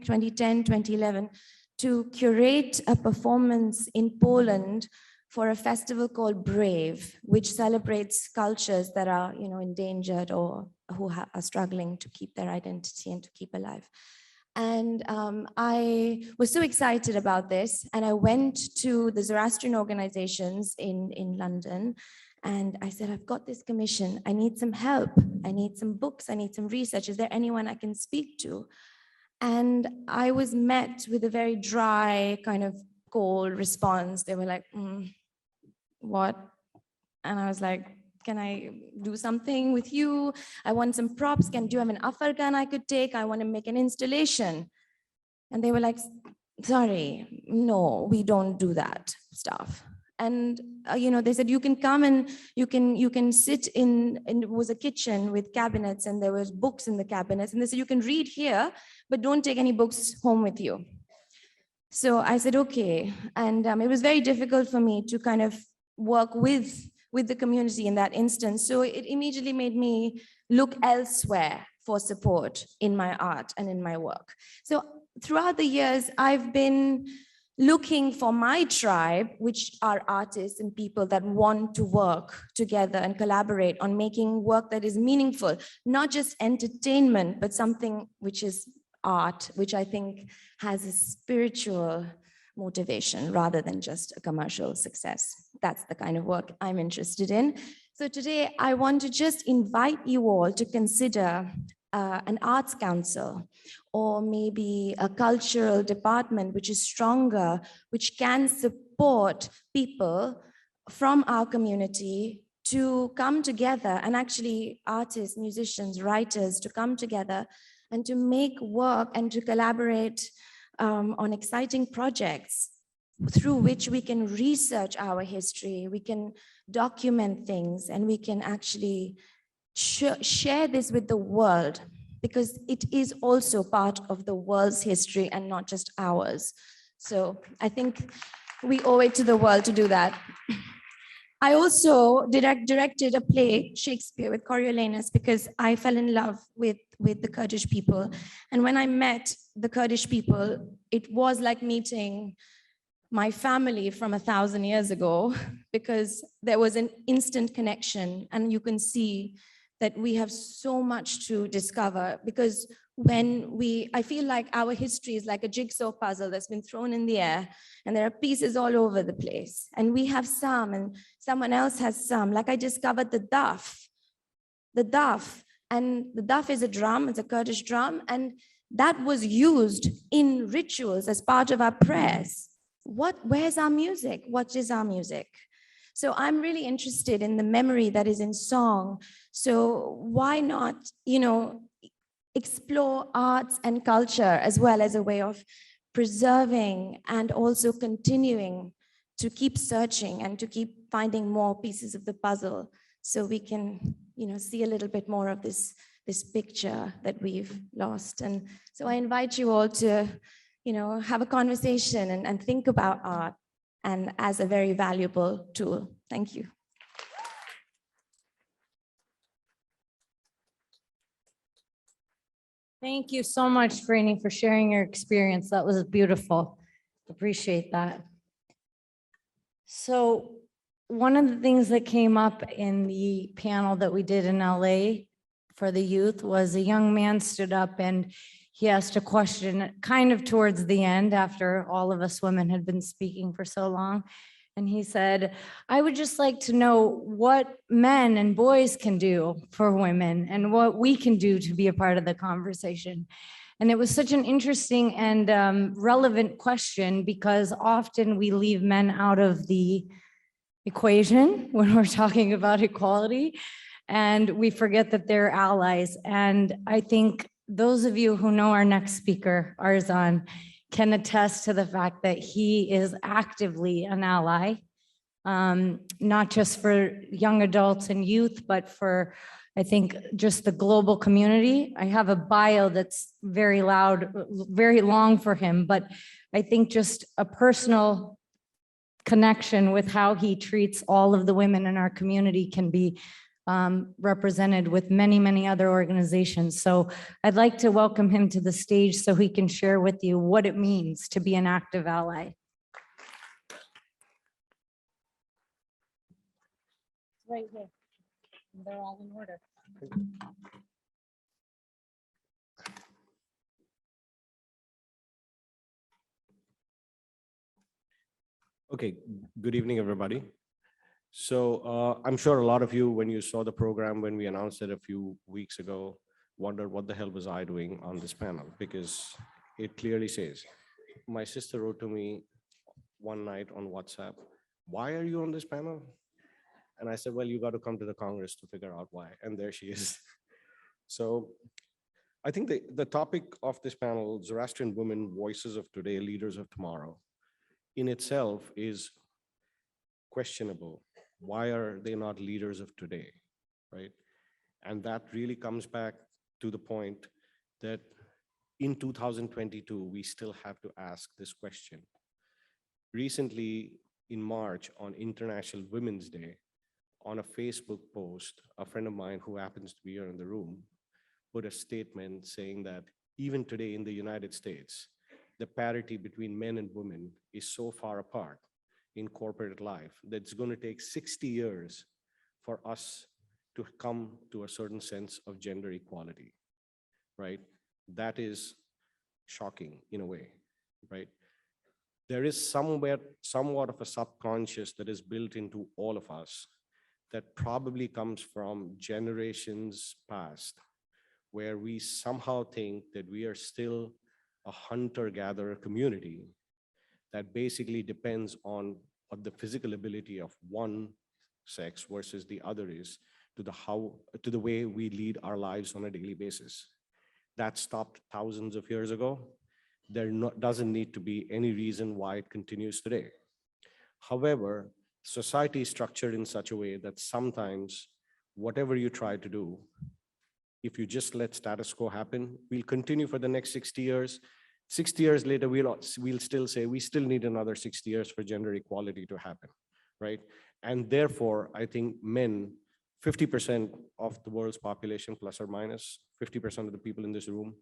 2011, to curate a performance in Poland for a festival called Brave, which celebrates cultures that are, you know, endangered or who are struggling to keep their identity and to keep alive. And I was so excited about this, and I went to the Zoroastrian organizations in London, and I said, I've got this commission, I need some help, I need some books, I need some research, is there anyone I can speak to? And I was met with a very dry, kind of cold response. They were like, what? And I was like, can I do something with you? I want some props. Do you have an afargan I could take? I want to make an installation. And they were like, sorry, no, we don't do that stuff. And they said, you can come and you can sit in, and it was a kitchen with cabinets, and there was books in the cabinets. And they said, you can read here, but don't take any books home with you. So I said, okay. And it was very difficult for me to kind of work with the community in that instance. So it immediately made me look elsewhere for support in my art and in my work. So throughout the years, I've been looking for my tribe, which are artists and people that want to work together and collaborate on making work that is meaningful, not just entertainment, but something which is art, which I think has a spiritual motivation rather than just a commercial success. That's the kind of work I'm interested in. So today I want to just invite you all to consider an arts council, or maybe a cultural department which is stronger, which can support people from our community to come together, and actually artists, musicians, writers to come together and to make work and to collaborate on exciting projects through which we can research our history, we can document things, and we can actually share this with the world, because it is also part of the world's history and not just ours. So I think we owe it to the world to do that. I also directed a play, Shakespeare, with Coriolanus, because I fell in love with the Kurdish people. And when I met the Kurdish people, it was like meeting my family from 1,000 years ago, because there was an instant connection, and you can see that we have so much to discover, because I feel like our history is like a jigsaw puzzle that's been thrown in the air, and there are pieces all over the place, and we have some and someone else has some. Like I discovered the daf, and the daf is a drum, it's a Kurdish drum, and that was used in rituals as part of our prayers. Where's our music? What is our music? So I'm really interested in the memory that is in song. So why not, explore arts and culture as well as a way of preserving and also continuing to keep searching and to keep finding more pieces of the puzzle, so we can, see a little bit more of this picture that we've lost. And so I invite you all to, have a conversation and think about art and as a very valuable tool. Thank you. Thank you so much, Franny, for sharing your experience. That was beautiful. Appreciate that. So one of the things that came up in the panel that we did in LA for the youth was a young man stood up and he asked a question kind of towards the end, after all of us women had been speaking for so long. And he said, I would just like to know what men and boys can do for women and what we can do to be a part of the conversation. And it was such an interesting and relevant question, because often we leave men out of the equation when we're talking about equality, and we forget that they're allies. And I think those of you who know our next speaker, Arzan, can attest to the fact that he is actively an ally, not just for young adults and youth, but for, I think, just the global community. I have a bio that's very loud, very long for him, but I think just a personal connection with how he treats all of the women in our community can be represented with many, many other organizations. So I'd like to welcome him to the stage so he can share with you what it means to be an active ally. Right here. They're all in order. Okay, good evening, everybody. So I'm sure a lot of you, when you saw the program, when we announced it a few weeks ago, wondered what the hell was I doing on this panel, because it clearly says, my sister wrote to me one night on WhatsApp, why are you on this panel? And I said, well, you got to come to the Congress to figure out why. And there she is. So I think the topic of this panel, Zoroastrian women, voices of today, leaders of tomorrow, in itself is questionable. Why are they not leaders of today, right? And that really comes back to the point that in 2022, we still have to ask this question. Recently, in March, on International Women's Day, on a Facebook post, a friend of mine who happens to be here in the room put a statement saying that even today in the United States, the parity between men and women is so far apart in corporate life that it's going to take 60 years for us to come to a certain sense of gender equality, right? That is shocking in a way, right? There is somewhat of a subconscious that is built into all of us that probably comes from generations past, where we somehow think that we are still a hunter-gatherer community that basically depends on what the physical ability of one sex versus the other is to the way we lead our lives on a daily basis. That stopped thousands of years ago. Doesn't need to be any reason why it continues today. However, society is structured in such a way that sometimes whatever you try to do, if you just let status quo happen, we'll continue for the next 60 years. 60 years later, we'll still say we still need another 60 years for gender equality to happen, right? And therefore, I think men, 50% of the world's population, plus or minus, 50% of the people in this room,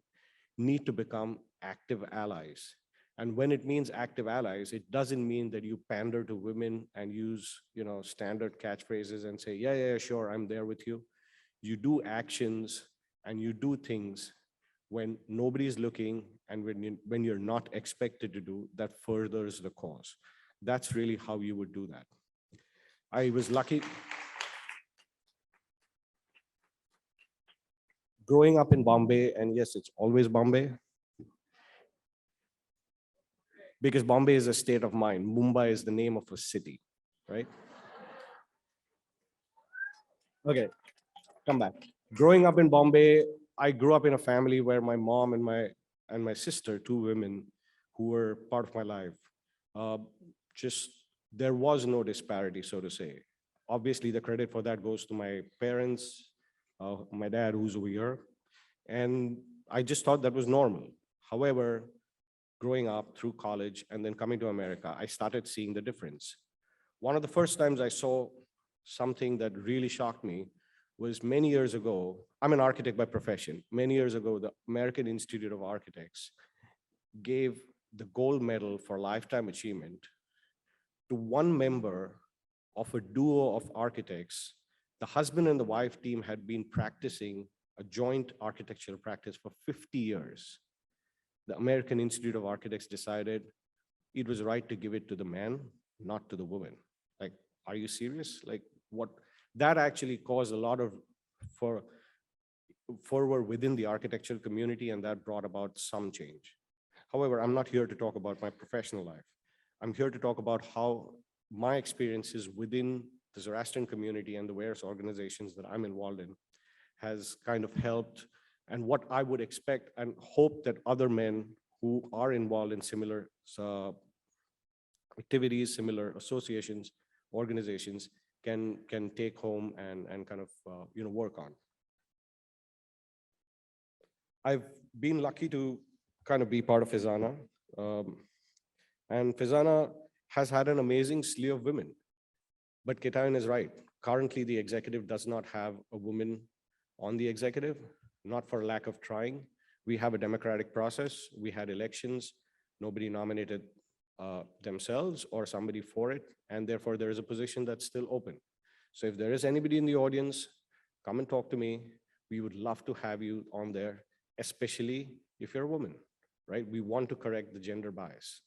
need to become active allies. And when it means active allies, it doesn't mean that you pander to women and use, standard catchphrases and say, yeah, yeah, sure, I'm there with you. You do actions and you do things when nobody's looking and when you're not expected to do, that furthers the cause. That's really how you would do that. I was lucky. Growing up in Bombay, and yes, it's always Bombay, because Bombay is a state of mind. Mumbai is the name of a city, right? Okay, come back. Growing up in Bombay, I grew up in a family where my mom and my sister, two women who were part of my life, there was no disparity, so to say. Obviously, the credit for that goes to my parents, my dad, who's over here. And I just thought that was normal. However, growing up through college and then coming to America, I started seeing the difference. One of the first times I saw something that really shocked me was many years ago. I'm an architect by profession. Many years ago, the American Institute of Architects gave the gold medal for lifetime achievement to one member of a duo of architects. The husband and the wife team had been practicing a joint architectural practice for 50 years. The American Institute of Architects decided it was right to give it to the man, not to the woman. Like, are you serious? Like, what? That actually caused a lot of forward within the architectural community, and that brought about some change. However, I'm not here to talk about my professional life. I'm here to talk about how my experiences within the Zoroastrian community and the various organizations that I'm involved in has kind of helped, and what I would expect and hope that other men who are involved in similar activities, similar associations, organizations can take home and kind of work on. I've been lucky to kind of be part of Fizana, and Fizana has had an amazing slew of women. But Ketan is right. Currently, the executive does not have a woman on the executive, not for lack of trying. We have a democratic process. We had elections. Nobody nominated themselves or somebody for it, and therefore there is a position that's still open. So if there is anybody in the audience, come and talk to me. We would love to have you on there, especially if you're a woman, right? We want to correct the gender bias.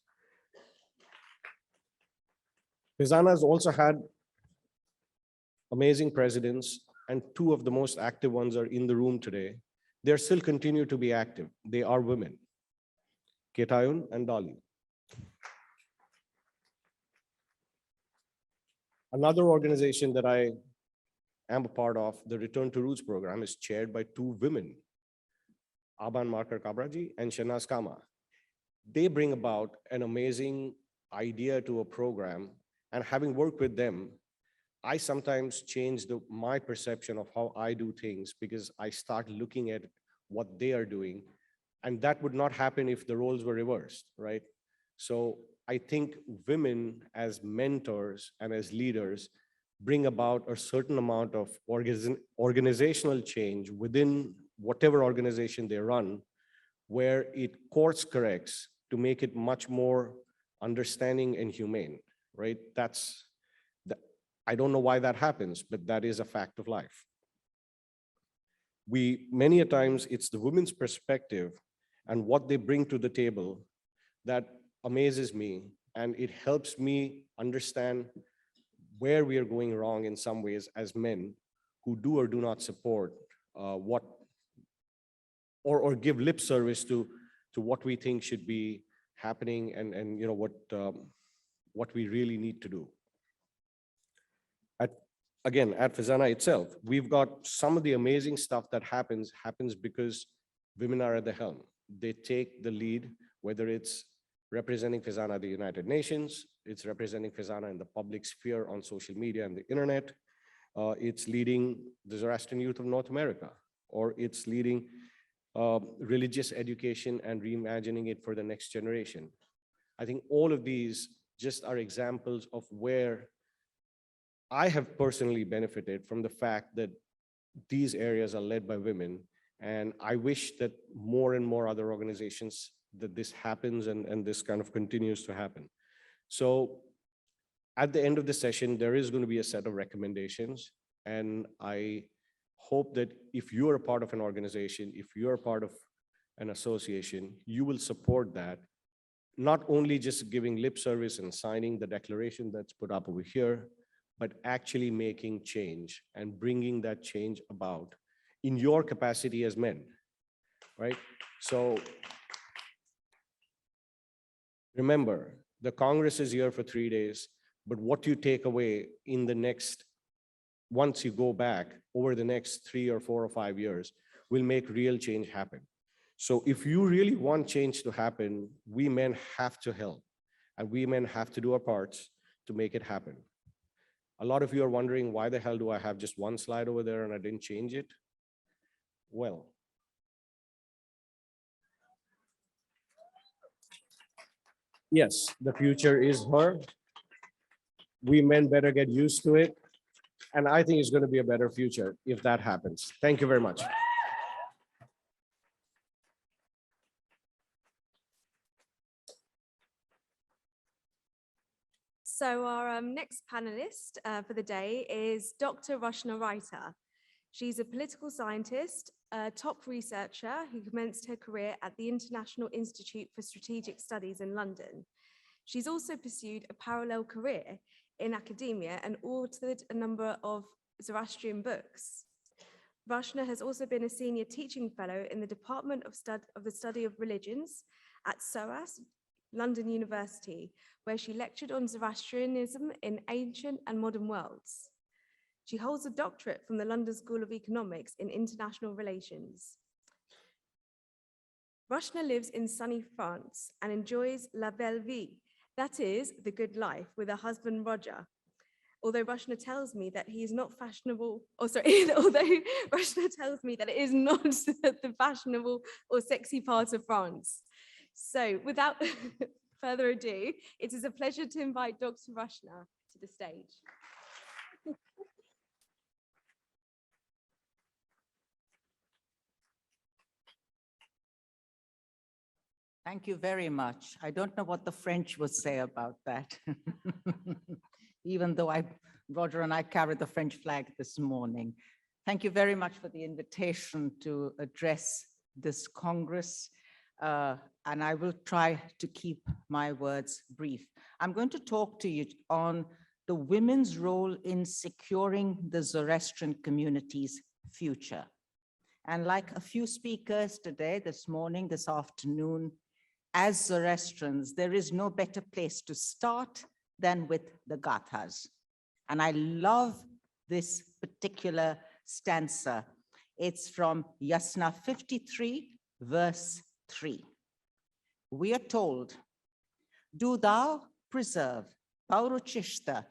Fizana has also had amazing presidents, and two of the most active ones are in the room today. They still continue to be active. They are women, Ketan and Dolly. Another organization that I am a part of, the Return to Roots program, is chaired by two women, Aban Markar Kabraji and Shanaz Kama. They bring about an amazing idea to a program, and having worked with them, I sometimes change my perception of how I do things because I start looking at what they are doing, and that would not happen if the roles were reversed, right? So I think women as mentors and as leaders bring about a certain amount of organizational change within whatever organization they run, where it course corrects to make it much more understanding and humane, right? I don't know why that happens, but that is a fact of life. Many a times it's the women's perspective and what they bring to the table that amazes me, and it helps me understand where we are going wrong in some ways as men who do or do not support or give lip service to what we think should be happening and what we really need to do. Again, at Fizana itself, we've got some of the amazing stuff that happens because women are at the helm. They take the lead, whether it's representing Fizana at the United Nations, it's representing Fizana in the public sphere on social media and the internet, it's leading the Zoroastrian youth of North America, or it's leading religious education and reimagining it for the next generation. I think all of these just are examples of where I have personally benefited from the fact that these areas are led by women, and I wish that more and more other organizations that this happens and this kind of continues to happen. So at the end of the session, there is going to be a set of recommendations. And I hope that if you're a part of an organization, if you're a part of an association, you will support that, not only just giving lip service and signing the declaration that's put up over here, but actually making change and bringing that change about in your capacity as men, right? So remember, the Congress is here for 3 days, but what you take away in the next, once you go back over the next 3 or 4 or 5 years, will make real change happen. So if you really want change to happen, we men have to help, and we men have to do our parts to make it happen. A lot of you are wondering, why the hell do I have just one slide over there and I didn't change it? Well, yes, the future is her. We men better get used to it. And I think it's going to be a better future if that happens. Thank you very much. So our next panelist for the day is Dr. Roshna Writer. She's a political scientist, a top researcher who commenced her career at the International Institute for Strategic Studies in London. She's also pursued a parallel career in academia and authored a number of Zoroastrian books. Roshna has also been a senior teaching fellow in the Department of the Study of Religions at SOAS, London University, where she lectured on Zoroastrianism in ancient and modern worlds. She holds a doctorate from the London School of Economics in International Relations. Roshna lives in sunny France and enjoys la belle vie, that is, the good life, with her husband Roger. Although Roshna tells me that he is not fashionable, although Roshna tells me that it is not the fashionable or sexy part of France. So without further ado, it is a pleasure to invite Dr. Roshna to the stage. Thank you very much. I don't know what the French would say about that. Even though Roger and I carried the French flag this morning. Thank you very much for the invitation to address this Congress. And I will try to keep my words brief. I'm going to talk to you on the women's role in securing the Zoroastrian community's future. And like a few speakers today, this morning, this afternoon, as Zoroastrians, there is no better place to start than with the Gathas. And I love this particular stanza. It's from Yasna 53, verse 3. We are told, do thou preserve Pauruchishta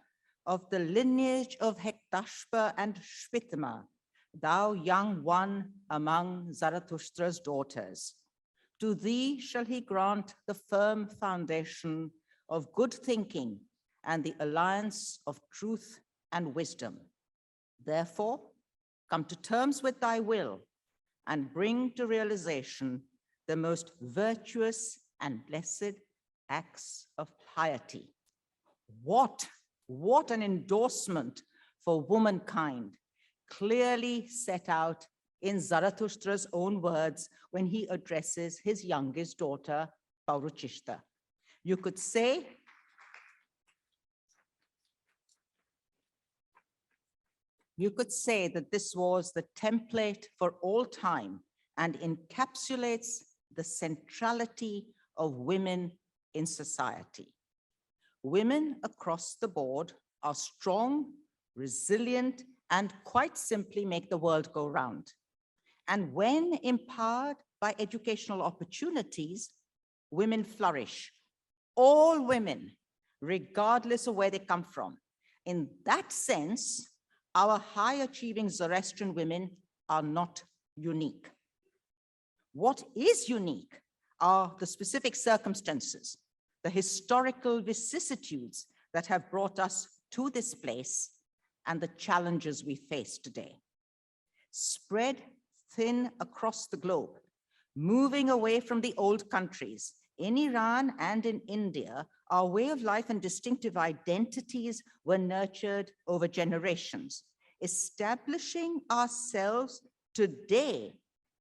of the lineage of Hektashpa and Shpitma, thou young one among Zarathustra's daughters. To thee shall he grant the firm foundation of good thinking and the alliance of truth and wisdom. Therefore, come to terms with thy will and bring to realization the most virtuous and blessed acts of piety. What an endorsement for womankind, clearly set out in Zarathustra's own words when he addresses his youngest daughter, Pauruchishta. You could say that this was the template for all time and encapsulates the centrality of women in society. Women across the board are strong, resilient, and quite simply make the world go round. And when empowered by educational opportunities, women flourish. All women, regardless of where they come from. In that sense, our high-achieving Zoroastrian women are not unique. What is unique are the specific circumstances, the historical vicissitudes that have brought us to this place and the challenges we face today. Spread thin across the globe, moving away from the old countries. In Iran and in India, our way of life and distinctive identities were nurtured over generations. Establishing ourselves today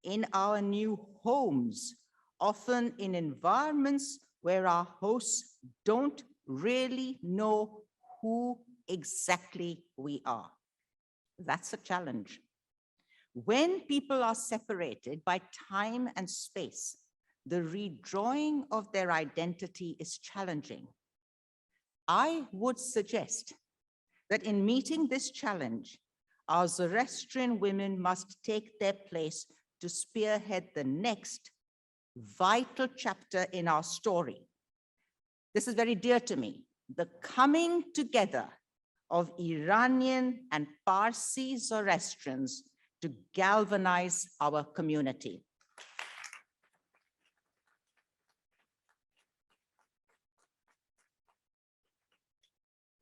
in our new homes, often in environments where our hosts don't really know who exactly we are. That's a challenge. When people are separated by time and space, the redrawing of their identity is challenging. I would suggest that in meeting this challenge, our Zoroastrian women must take their place to spearhead the next vital chapter in our story. This is very dear to me, the coming together of Iranian and Parsi Zoroastrians to galvanize our community.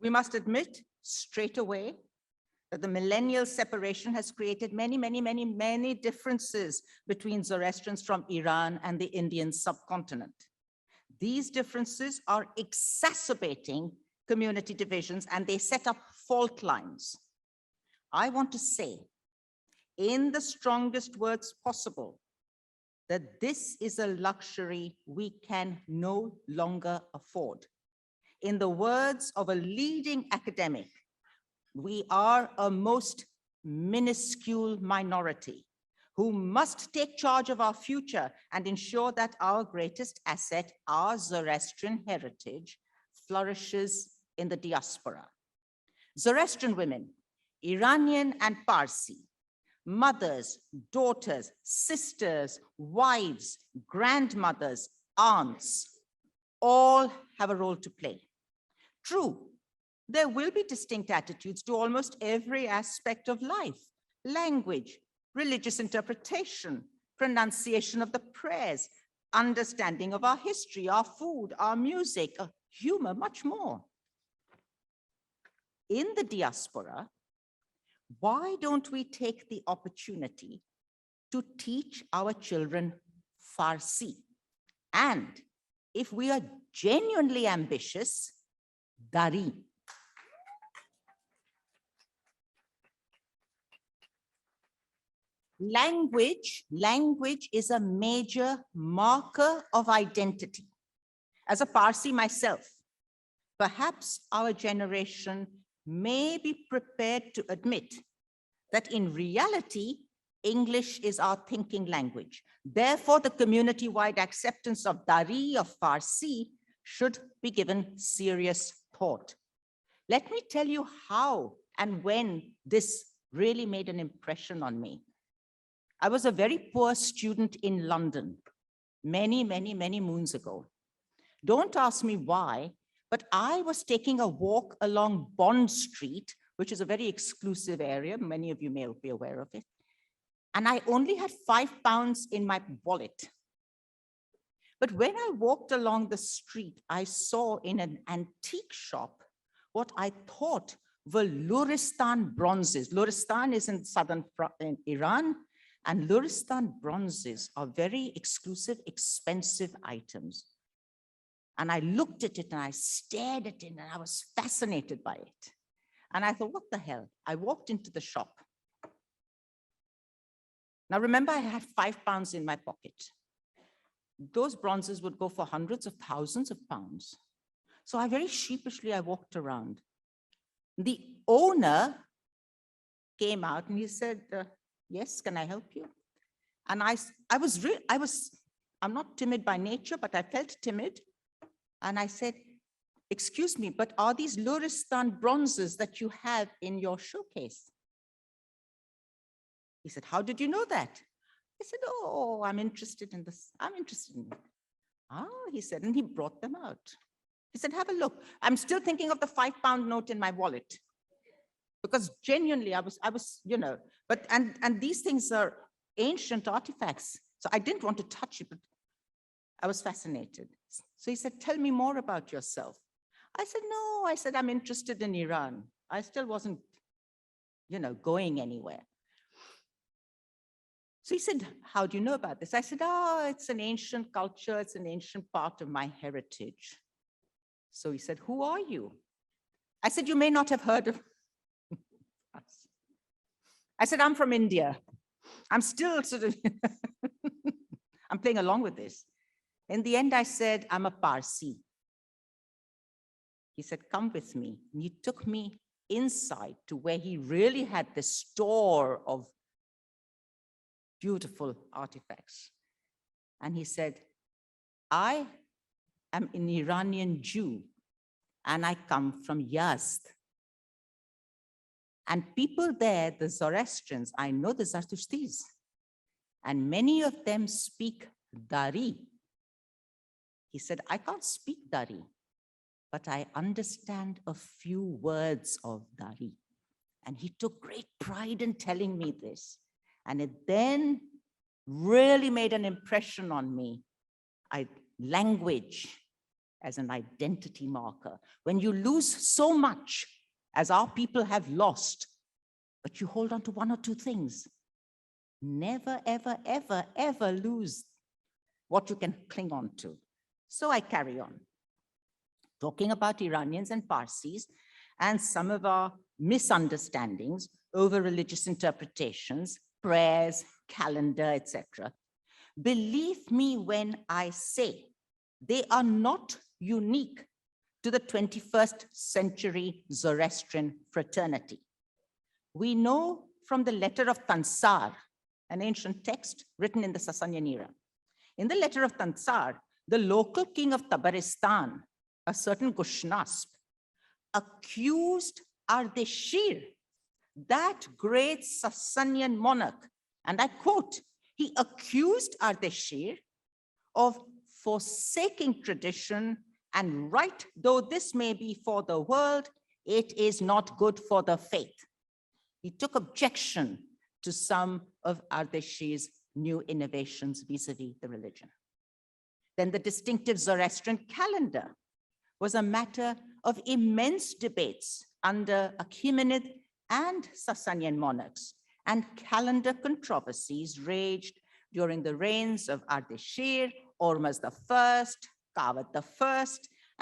We must admit straight away that the millennial separation has created many differences between Zoroastrians from Iran and the Indian subcontinent. These differences are exacerbating community divisions and they set up fault lines. I want to say, in the strongest words possible, that this is a luxury we can no longer afford. In the words of a leading academic, we are a most minuscule minority who must take charge of our future and ensure that our greatest asset, our Zoroastrian heritage, flourishes in the diaspora. Zoroastrian women, Iranian and Parsi, mothers, daughters, sisters, wives, grandmothers, aunts, all have a role to play. True, there will be distinct attitudes to almost every aspect of life: language, religious interpretation, pronunciation of the prayers, understanding of our history, our food, our music, humor, much more. In the diaspora, why don't we take the opportunity to teach our children Farsi? And if we are genuinely ambitious, Dari. Language is a major marker of identity. As a Parsi myself, perhaps our generation may be prepared to admit that in reality, English is our thinking language. Therefore, the community-wide acceptance of Dari, of Farsi, should be given serious thought. Let me tell you how and when this really made an impression on me. I was a very poor student in London many moons ago. Don't ask me why, but I was taking a walk along Bond Street, which is a very exclusive area. Many of you may be aware of it. And I only had £5 in my wallet. But when I walked along the street, I saw in an antique shop what I thought were Luristan bronzes. Luristan is in southern Iran, and Luristan bronzes are very exclusive, expensive items. And I looked at it and I stared at it and I was fascinated by it. And I thought, what the hell? I walked into the shop. Now remember, I had £5 in my pocket. Those bronzes would go for hundreds of thousands of pounds. So I very sheepishly, I walked around. The owner came out and he said, yes, can I help you? And I'm not timid by nature, but I felt timid. And I said, excuse me, but are these Luristan bronzes that you have in your showcase? He said, how did you know that? I said, oh, I'm interested in this. I'm interested in it. Oh, he said, and he brought them out. He said, have a look. I'm still thinking of the £5 note in my wallet. Because genuinely, I was, you know, but, and these things are ancient artifacts. So I didn't want to touch it, but I was fascinated. So he said, tell me more about yourself. I said, no, I said, I'm interested in Iran. I still wasn't, you know, going anywhere. So he said, how do you know about this? I said, oh, it's an ancient culture. It's an ancient part of my heritage. So he said, who are you? I said, you may not have heard of us. I said, I'm from India. I'm still sort of, I'm playing along with this. In the end, I said, I'm a Parsi. He said, come with me. And he took me inside to where he really had this store of beautiful artifacts. And he said, I am an Iranian Jew and I come from Yazd. And people there, the Zoroastrians, I know the Zartushtis, and many of them speak Dari. He said, I can't speak Dari, but I understand a few words of Dari. And he took great pride in telling me this. And it then really made an impression on me. Language as an identity marker. When you lose so much, as our people have lost, but you hold on to one or two things, never, ever, ever, ever lose what you can cling on to. So I carry on, talking about Iranians and Parsis and some of our misunderstandings over religious interpretations, prayers, calendar, etc. Believe me when I say they are not unique to the 21st century Zoroastrian fraternity. We know from the letter of Tansar, an ancient text written in the Sasanian era. In the letter of Tansar, the local king of Tabaristan, a certain Gushnasp, accused Ardeshir, that great Sasanian monarch, and I quote, he accused Ardeshir of forsaking tradition, and right though this may be for the world, it is not good for the faith. He took objection to some of Ardeshir's new innovations vis-a-vis the religion. Then the distinctive Zoroastrian calendar was a matter of immense debates under Achaemenid and Sasanian monarchs, and calendar controversies raged during the reigns of Ardeshir, Ormuzd I, Kawat I,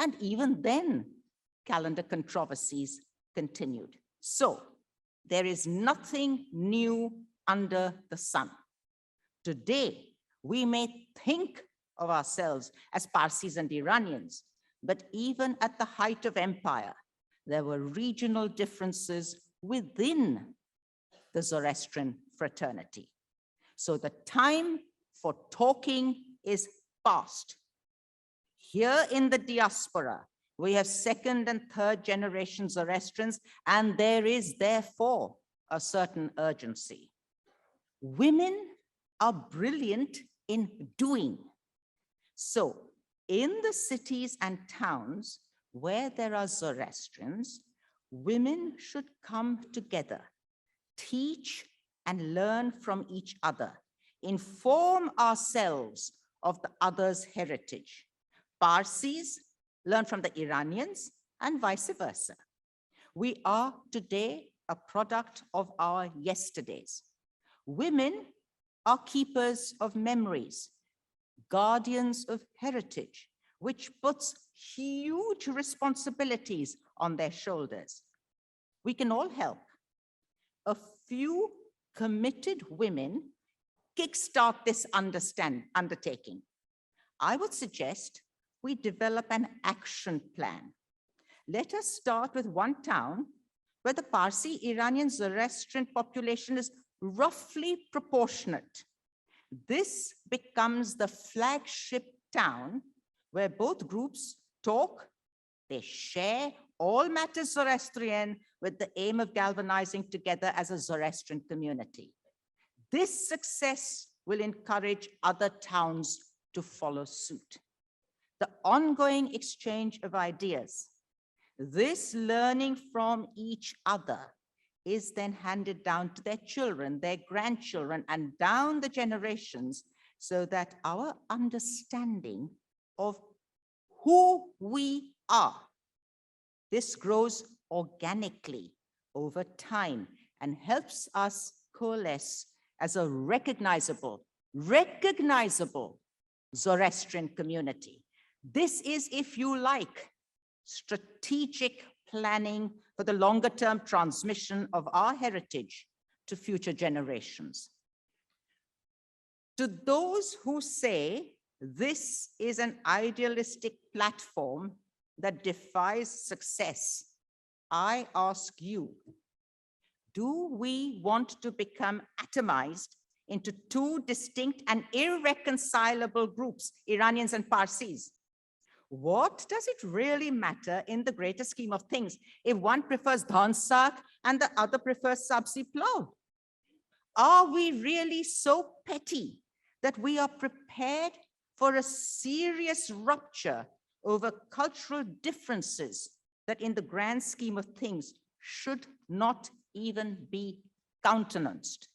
and even then, calendar controversies continued. So there is nothing new under the sun. Today, we may think of ourselves as Parsis and Iranians, but even at the height of empire, there were regional differences within the Zoroastrian fraternity. So the time for talking is past. Here in the diaspora, we have second and third generation Zoroastrians, and there is therefore a certain urgency. Women are brilliant in doing. So in the cities and towns where there are Zoroastrians, women should come together, teach and learn from each other, inform ourselves of the other's heritage. Parsis learn from the Iranians and vice versa. We are today a product of our yesterdays. Women are keepers of memories, guardians of heritage, which puts huge responsibilities on their shoulders. We can all help. A few committed women kickstart this undertaking. I would suggest we develop an action plan. Let us start with one town where the Parsi Iranian Zoroastrian population is roughly proportionate. This becomes the flagship town where both groups talk, they share all matters Zoroastrian with the aim of galvanizing together as a Zoroastrian community. This success will encourage other towns to follow suit. The ongoing exchange of ideas, this learning from each other is then handed down to their children, their grandchildren, and down the generations so that our understanding of who we are, this grows organically over time and helps us coalesce as a recognizable Zoroastrian community. This is, if you like, strategic planning for the longer term transmission of our heritage to future generations. To those who say this is an idealistic platform that defies success, I ask you, do we want to become atomized into two distinct and irreconcilable groups, Iranians and Parsis? What does it really matter in the greater scheme of things if one prefers dhan saag and the other prefers sabzi pulao? Are we really so petty that we are prepared for a serious rupture over cultural differences that in the grand scheme of things should not even be countenanced?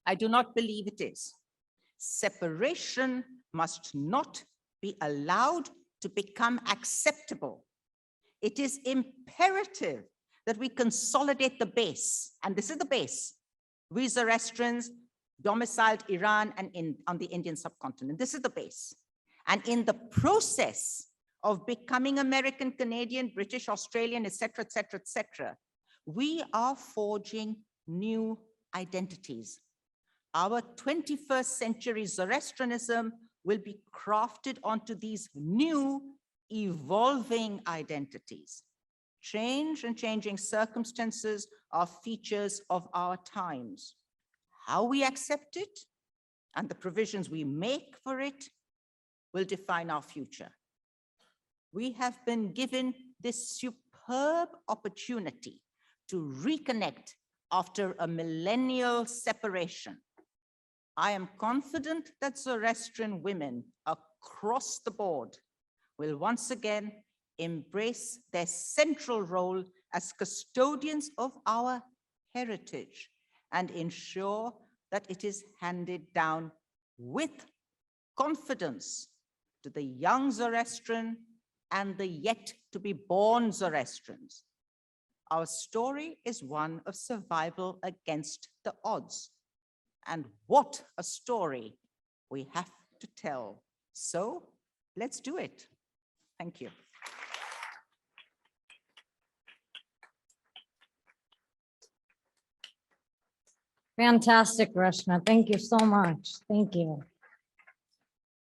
I do not believe it is. Separation must not be allowed to become acceptable. It is imperative that we consolidate the base, and this is the base. We Zoroastrians domiciled Iran and on the Indian subcontinent. This is the base. And in the process of becoming American, Canadian, British, Australian, etc., etc., etc., we are forging new identities. Our 21st century Zoroastrianism will be crafted onto these new evolving identities. Change and changing circumstances are features of our times. How we accept it and the provisions we make for it will define our future. We have been given this superb opportunity to reconnect after a millennial separation. I am confident that Zoroastrian women across the board will once again embrace their central role as custodians of our heritage and ensure that it is handed down with confidence to the young Zoroastrian and the yet to be born Zoroastrians. Our story is one of survival against the odds. And what a story we have to tell. So let's do it. Thank you. Fantastic, Roshna. Thank you so much. Thank you.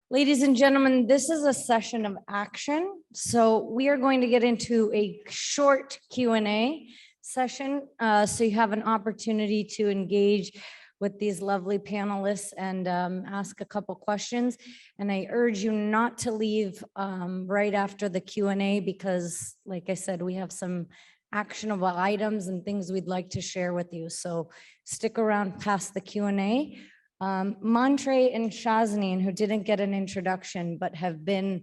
Ladies and gentlemen, this is a session of action. So we are going to get into a short Q&A session. So you have an opportunity to engage with these lovely panelists and ask a couple questions. And I urge you not to leave right after the Q&A because, like I said, we have some actionable items and things we'd like to share with you. So stick around past the Q&A. Montre and Shaheen, who didn't get an introduction, but have been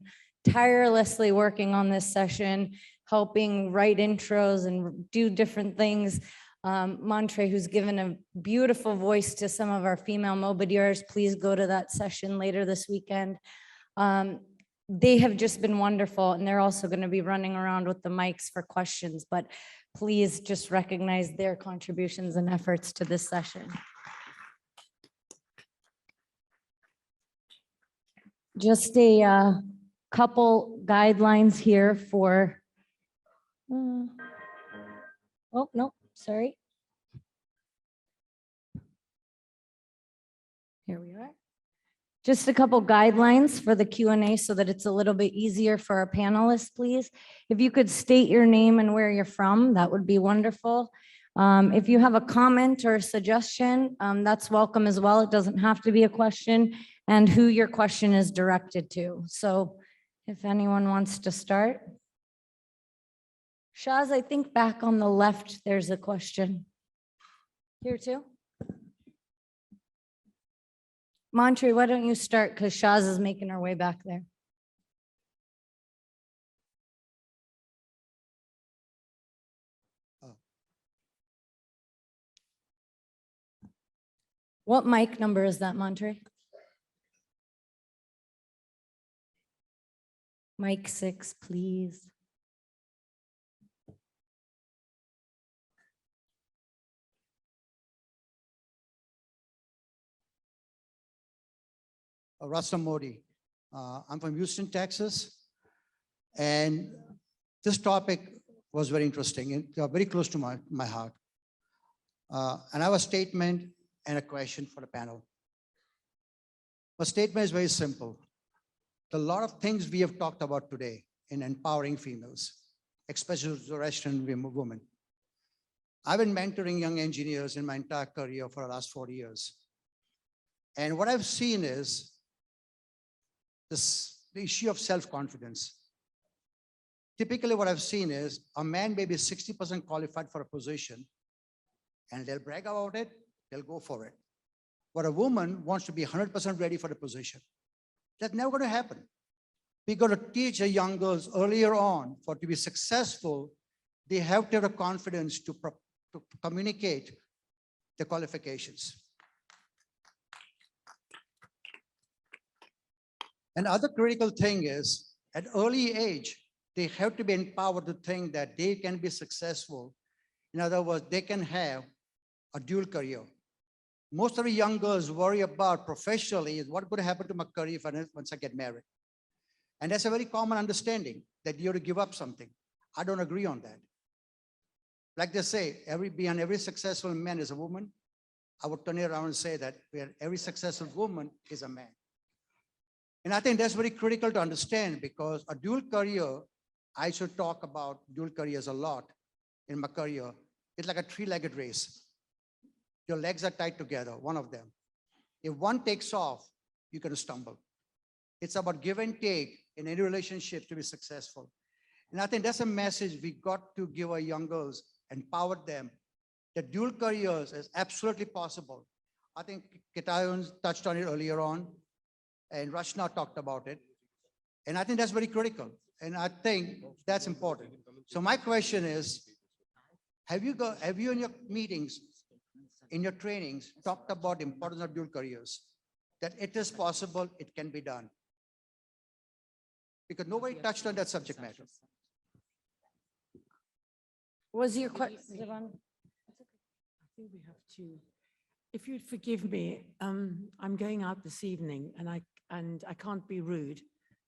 tirelessly working on this session, helping write intros and do different things. Montre, who's given a beautiful voice to some of our female mobidiers, please go to that session later this weekend. They have just been wonderful, and they're also going to be running around with the mics for questions, but please just recognize their contributions and efforts to this session. Just a couple guidelines here for, oh, no, sorry. Here we are. Just a couple guidelines for the Q&A so that it's a little bit easier for our panelists, please. If you could state your name and where you're from, that would be wonderful. If you have a comment or a suggestion, that's welcome as well. It doesn't have to be a question, and who your question is directed to. So if anyone wants to start. Shaz, I think back on the left, there's a question. Here too. Montre, why don't you start, because Shaz is making her way back there. What mic number is that, Montre? Mic 6, please. Roshna Modi. I'm from Houston, Texas. And this topic was very interesting and very close to my heart. And I have a statement and a question for the panel. My statement is very simple. A lot of things we have talked about today in empowering females, especially Zoroastrian women. I've been mentoring young engineers in my entire career for the last 40 years. And what I've seen is the issue of self-confidence. Typically what I've seen is a man may be 60% qualified for a position and they'll brag about it, they'll go for it. But a woman wants to be 100% ready for the position. That's never going to happen. We got to teach the young girls earlier on to be successful, they have to have the confidence to communicate the qualifications. Another critical thing is at early age, they have to be empowered to think that they can be successful. In other words, they can have a dual career. Most of the young girls worry about professionally is what could happen to my career once I get married. And that's a very common understanding that you have to give up something. I don't agree on that. Like they say, behind every successful man is a woman. I would turn it around and say that every successful woman is a man. And I think that's very critical to understand because a dual career, I should talk about dual careers a lot in my career. It's like a three-legged race. Your legs are tied together, one of them. If one takes off, you're going to stumble. It's about give and take in any relationship to be successful. And I think that's a message we got to give our young girls, empower them, that dual careers is absolutely possible. I think Ketan touched on it earlier on, and Roshna talked about it. And I think that's very critical. And I think that's important. So my question is, have you in your meetings, in your trainings, talked about the importance of dual careers? That it is possible, it can be done. Because nobody touched on that subject matter. Was your question? I think we have to, if you'd forgive me, I'm going out this evening and I can't be rude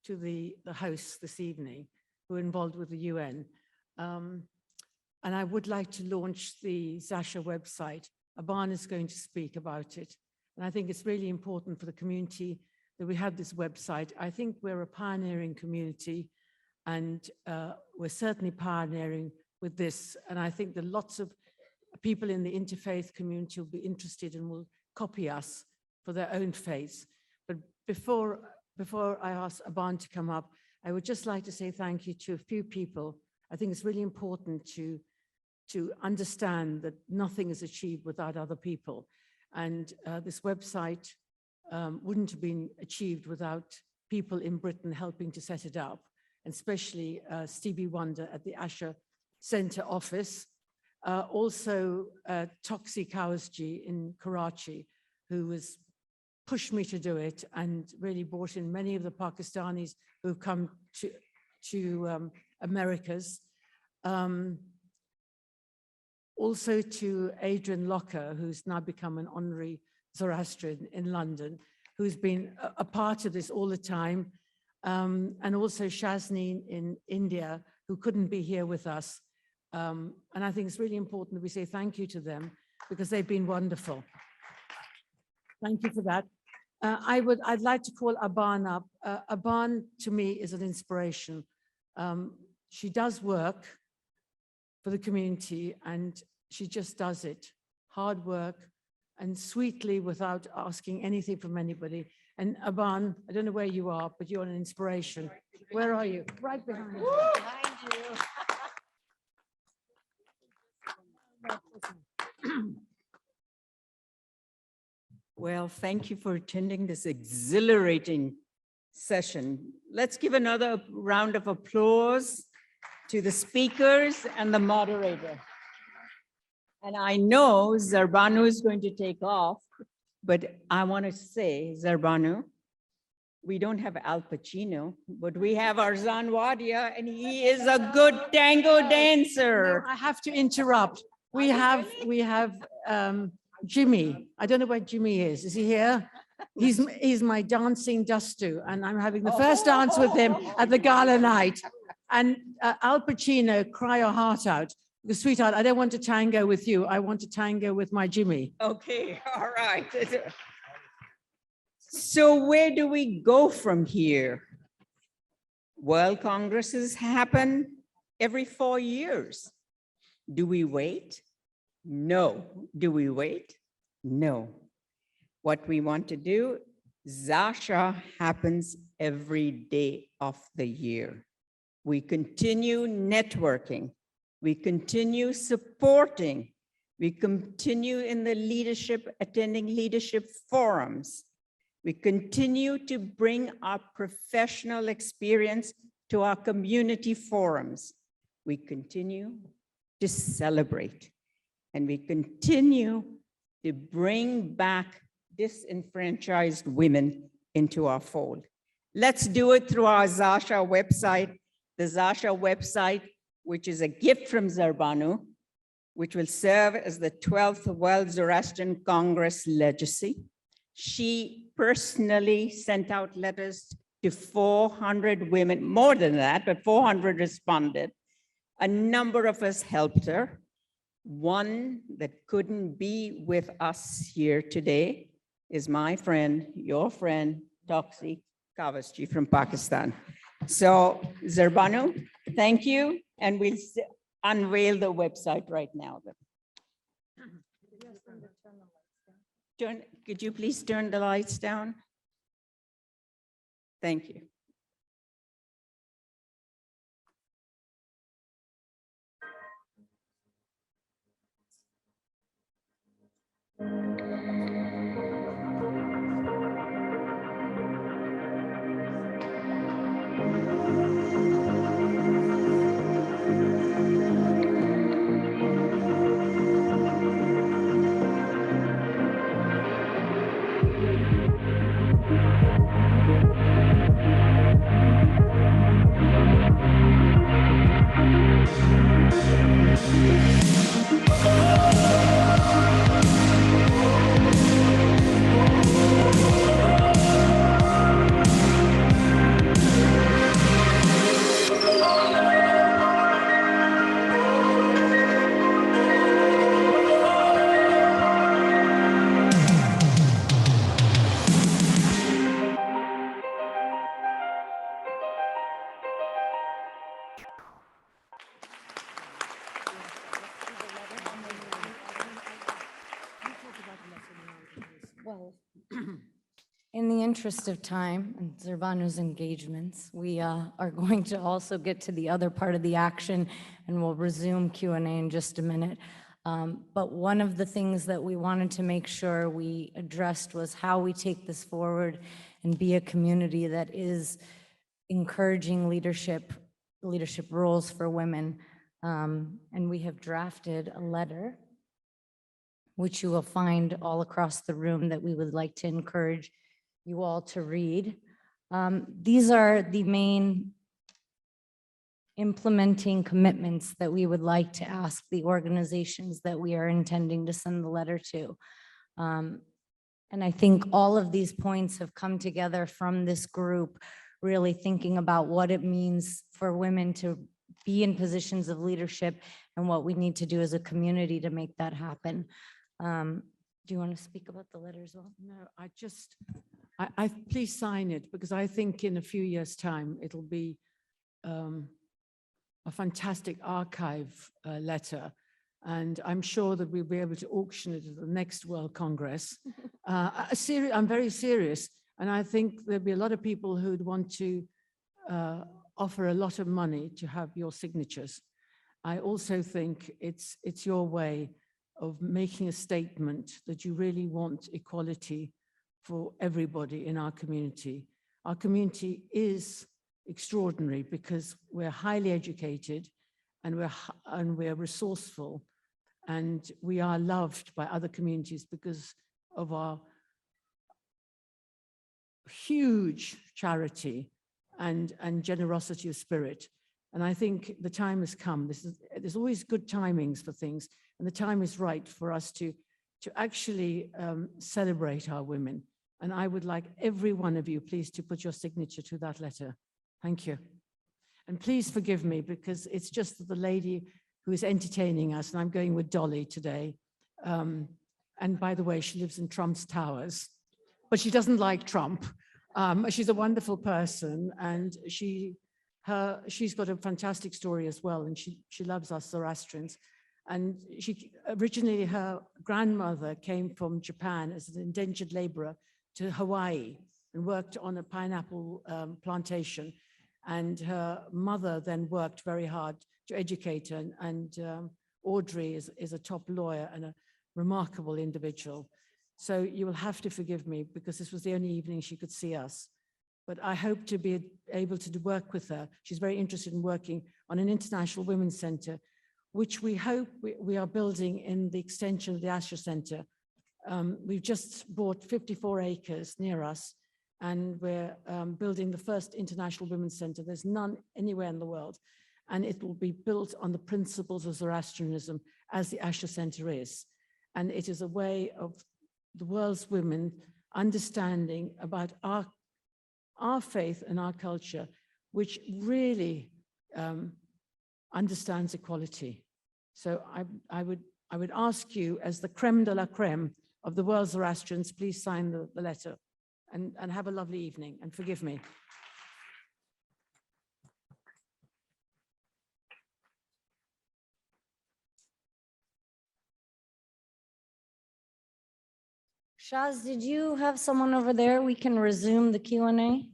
to the hosts this evening who are involved with the UN. And I would like to launch the ASHA website. Aban is going to speak about it. And I think it's really important for the community that we have this website. I think we're a pioneering community and we're certainly pioneering with this. And I think that lots of people in the interfaith community will be interested and will copy us for their own faith. But before I ask Aban to come up, I would just like to say thank you to a few people. I think it's really important to understand that nothing is achieved without other people. And this website wouldn't have been achieved without people in Britain helping to set it up, and especially Stevie Wonder at the ASHA Centre office. Also Toxi Kawasji in Karachi, who has pushed me to do it and really brought in many of the Pakistanis who've come to Americas. Also to Adrian Locker, who's now become an honorary Zoroastrian in London, who's been a part of this all the time. And also Shaheen in India, who couldn't be here with us. And I think it's really important that we say thank you to them because they've been wonderful. Thank you for that. I'd like to call Aban up. Aban to me is an inspiration. She does work for the community and she just does it. Hard work and sweetly without asking anything from anybody. And Aban, I don't know where you are, but you're an inspiration. Where are you? Right behind you. Behind you. Well, thank you for attending this exhilarating session. Let's give another round of applause to the speakers and the moderator. And I know Zarbanu is going to take off, but I want to say, Zarbanu, we don't have Al Pacino, but we have our Zanwadia, and he is a good tango dancer. No, I have to interrupt. We have Jimmy. I don't know where Jimmy is. Is he here? He's my dancing Dustu, and I'm having the first dance with him at the gala night. And Al Pacino, cry your heart out. Because, sweetheart, I don't want to tango with you. I want to tango with my Jimmy. Okay, all right. So where do we go from here? World Congresses happen every 4 years. Do we wait? No. Do we wait? No. What we want to do, ASHA happens every day of the year. We continue networking. We continue supporting. We continue in the leadership, attending leadership forums. We continue to bring our professional experience to our community forums. We continue to celebrate, and we continue to bring back disenfranchised women into our fold. Let's do it through our ASHA website, the ASHA website, which is a gift from Zarbanu, which will serve as the 12th World Zoroastrian Congress legacy. She personally sent out letters to 400 women, more than that, but 400 responded. A number of us helped her. One that couldn't be with us here today is my friend, your friend, Toxi Kavasji from Pakistan. So Zarbanu, thank you. And we'll unveil the website right now. Could you please turn the lights down? Thank you. Well, in the interest of time and Zerbanu's engagements, we are going to also get to the other part of the action, and we'll resume Q&A in just a minute. But one of the things that we wanted to make sure we addressed was how we take this forward and be a community that is encouraging leadership roles for women. And we have drafted a letter, which you will find all across the room, that we would like to encourage you all to read. These are the main implementing commitments that we would like to ask the organizations that we are intending to send the letter to. And I think all of these points have come together from this group, really thinking about what it means for women to be in positions of leadership and what we need to do as a community to make that happen. Do you want to speak about the letter as well? No, I please sign it, because I think in a few years' time, it'll be a fantastic archive letter. And I'm sure that we'll be able to auction it at the next World Congress. I'm very serious. And I think there'll be a lot of people who'd want to offer a lot of money to have your signatures. I also think it's your way of making a statement that you really want equality for everybody in our community. Our community is extraordinary because we're highly educated and we're resourceful, and we are loved by other communities because of our huge charity and generosity of spirit. And I think the time has come. There's always good timings for things, and the time is right for us to actually celebrate our women And I would like every one of you, please, to put your signature to that letter. Thank you. And please forgive me, because it's just that the lady who is entertaining us, and I'm going with Dolly today. And by the way, she lives in Trump's Towers, but she doesn't like Trump. She's a wonderful person, and she's got a fantastic story as well, and she loves us Zoroastrians. And originally her grandmother came from Japan as an indentured laborer to Hawaii and worked on a pineapple plantation. And her mother then worked very hard to educate her. And Audrey is a top lawyer and a remarkable individual. So you will have to forgive me, because this was the only evening she could see us. But I hope to be able to work with her. She's very interested in working on an international women's center, which we hope we are building in the extension of the ASHA Centre. We've just bought 54 acres near us, and we're building the first international women's center. There's none anywhere in the world, and it will be built on the principles of Zoroastrianism, as the ASHA Centre is. And it is a way of the world's women understanding about our faith and our culture, which really understands equality. So I would ask you, as the creme de la creme of the world's Zoroastrians, please sign the letter, and have a lovely evening, and forgive me. Shaz, did you have someone over there? We can resume the Q&A.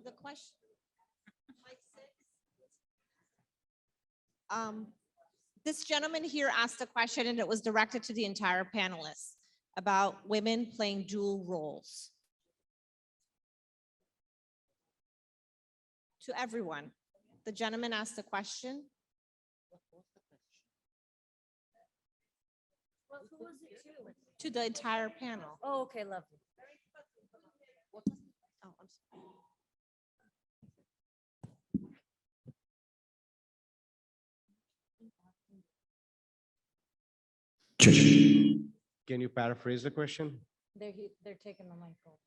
The question. This gentleman here asked a question, and it was directed to the entire panelists about women playing dual roles. To everyone. The gentleman asked a question. Well, who was it to the entire panel. Oh, okay, lovely. Oh, I'm sorry. Can you paraphrase the question? They're taking the mic over.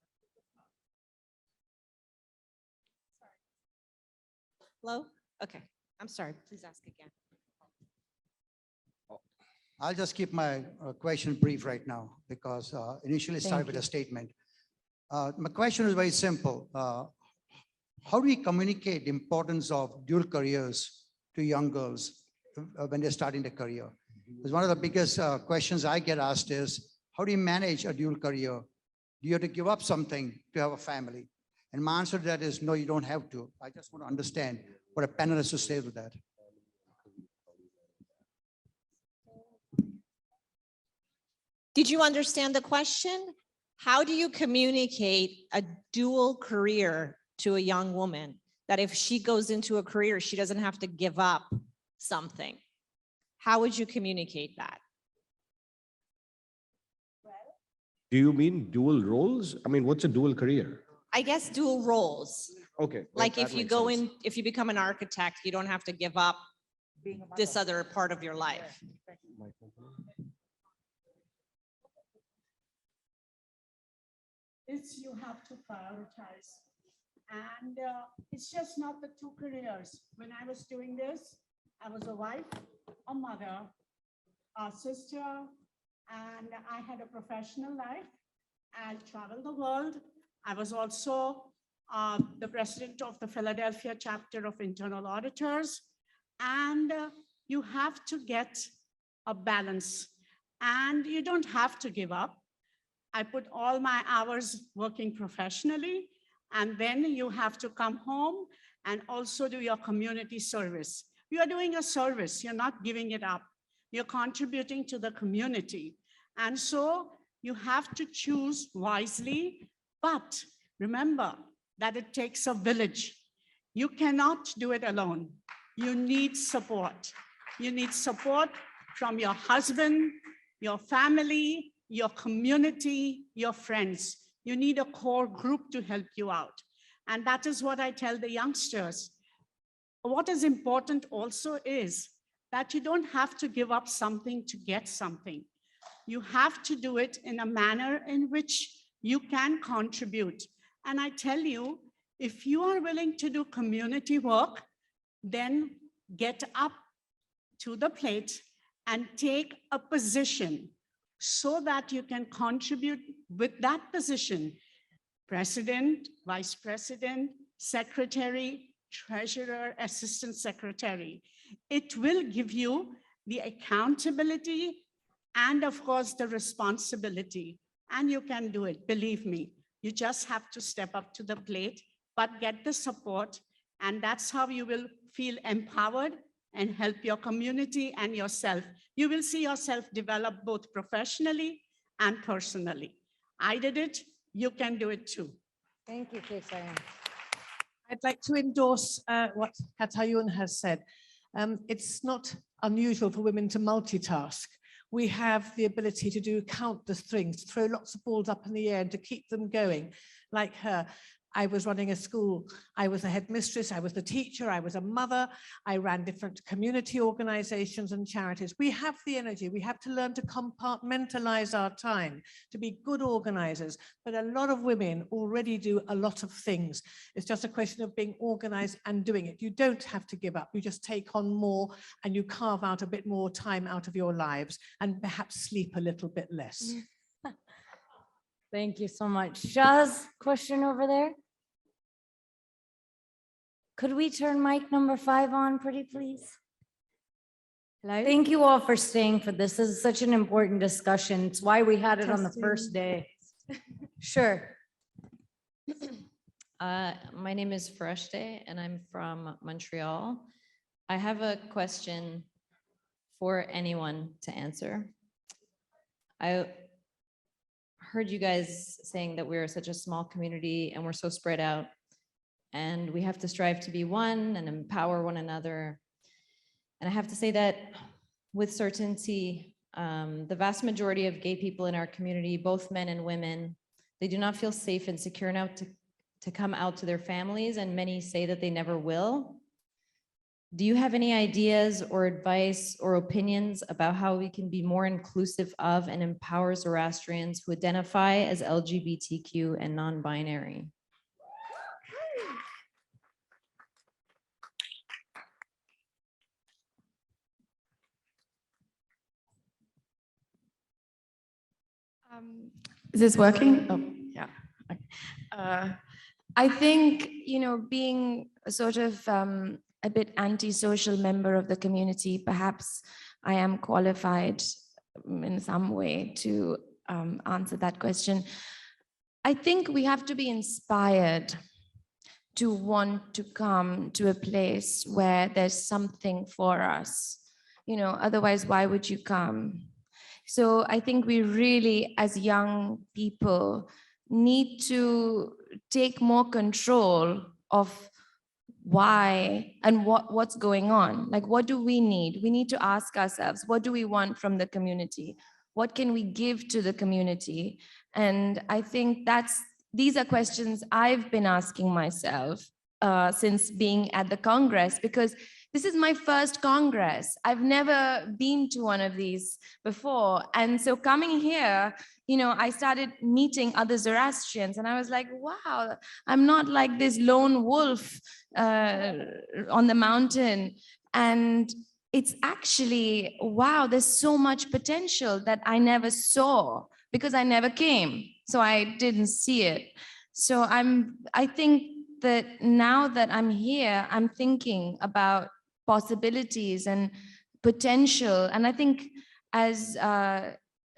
Hello? Okay, I'm sorry, please ask again. I'll just keep my question brief right now, because initially start with a statement. My question is very simple. How do we communicate the importance of dual careers to young girls when they're starting their career? Because one of the biggest questions I get asked is, how do you manage a dual career? Do you have to give up something to have a family? And my answer to that is, no, you don't have to. I just want to understand what a panelist will say to that. Did you understand the question? How do you communicate a dual career to a young woman, that if she goes into a career, she doesn't have to give up something? How would you communicate that? Do you mean dual roles? I mean, what's a dual career? I guess dual roles. Okay. Like that if you makes go sense. in, if you become an architect, you don't have to give up this other part of your life. Is you have to prioritize. And it's just not the two careers. When I was doing this, I was a wife, a mother, a sister, and I had a professional life. I traveled the world. I was also the president of the Philadelphia chapter of internal auditors. And you have to get a balance, and you don't have to give up. I put all my hours working professionally, and then you have to come home and also do your community service. You are doing a service, you're not giving it up. You're contributing to the community. And so you have to choose wisely, but remember that it takes a village. You cannot do it alone. You need support. You need support from your husband, your family, your community, your friends. You need a core group to help you out. And that is what I tell the youngsters. What is important also is that you don't have to give up something to get something. You have to do it in a manner in which you can contribute. And I tell you, if you are willing to do community work, then get up to the plate and take a position so that you can contribute with that position. President, vice president, secretary, treasurer, assistant secretary. It will give you the accountability and of course the responsibility, and you can do it, believe me. You just have to step up to the plate, but get the support, and that's how you will feel empowered and help your community and yourself. You will see yourself develop both professionally and personally. I did it, you can do it too. Thank you, Ketan. I'd like to endorse what Katayun has said. It's not unusual for women to multitask. We have the ability to do countless things, to throw lots of balls up in the air and to keep them going. Like her, I was running a school. I was a headmistress, I was the teacher, I was a mother. I ran different community organizations and charities. We have the energy. We have to learn to compartmentalize our time, to be good organizers. But a lot of women already do a lot of things. It's just a question of being organized and doing it. You don't have to give up. You just take on more and you carve out a bit more time out of your lives and perhaps sleep a little bit less. Thank you so much. Shah's question over there. Could we turn mic number 5 on, pretty please? Hello? Thank you all for staying for this. This is such an important discussion. It's why we had it on the first day. Sure. My name is Fareshte and I'm from Montreal. I have a question for anyone to answer. I heard you guys saying that we're such a small community and we're so spread out and we have to strive to be one and empower one another. And I have to say that with certainty, the vast majority of gay people in our community, both men and women, they do not feel safe and secure enough to come out to their families, and many say that they never will. Do you have any ideas or advice or opinions about how we can be more inclusive of and empower Zoroastrians who identify as LGBTQ and non-binary? Is this working? Oh, yeah. I think, being a sort of a bit antisocial member of the community, perhaps I am qualified in some way to answer that question. I think we have to be inspired to want to come to a place where there's something for us. Otherwise, why would you come? So I think we really, as young people, need to take more control of why and what's going on. Like, what do we need? We need to ask ourselves, what do we want from the community? What can we give to the community? And I think these are questions I've been asking myself since being at the Congress, because this is my first Congress. I've never been to one of these before. And so coming here, I started meeting other Zoroastrians and I was like, wow, I'm not like this lone wolf on the mountain. And it's actually, wow, there's so much potential that I never saw because I never came. So I didn't see it. So I think that now that I'm here, I'm thinking about possibilities and potential. And I think as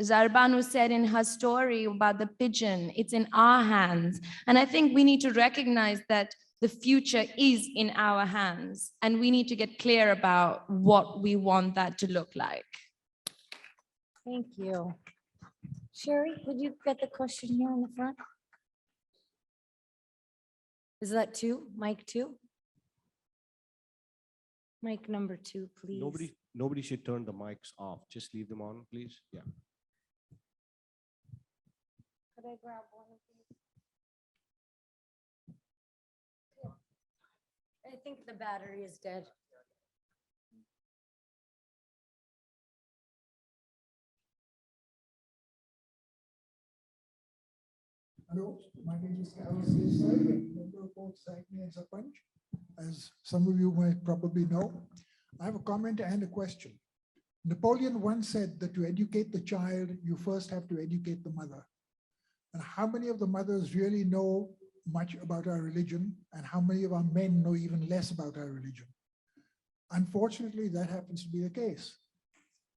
Zarbanu said in her story about the pigeon, it's in our hands. And I think we need to recognize that the future is in our hands and we need to get clear about what we want that to look like. Thank you. Sherry, would you get the question here in the front? Is that 2? Mic 2? Mic number 2, please. Nobody should turn the mics off. Just leave them on, please. Yeah. Could I grab one of these? I think the battery is dead. Hello, my name is Carol Desai, member of both Zagni and Zapanch. As some of you might probably know, I have a comment and a question. Napoleon once said that to educate the child, you first have to educate the mother. And how many of the mothers really know much about our religion, and how many of our men know even less about our religion? Unfortunately, that happens to be the case.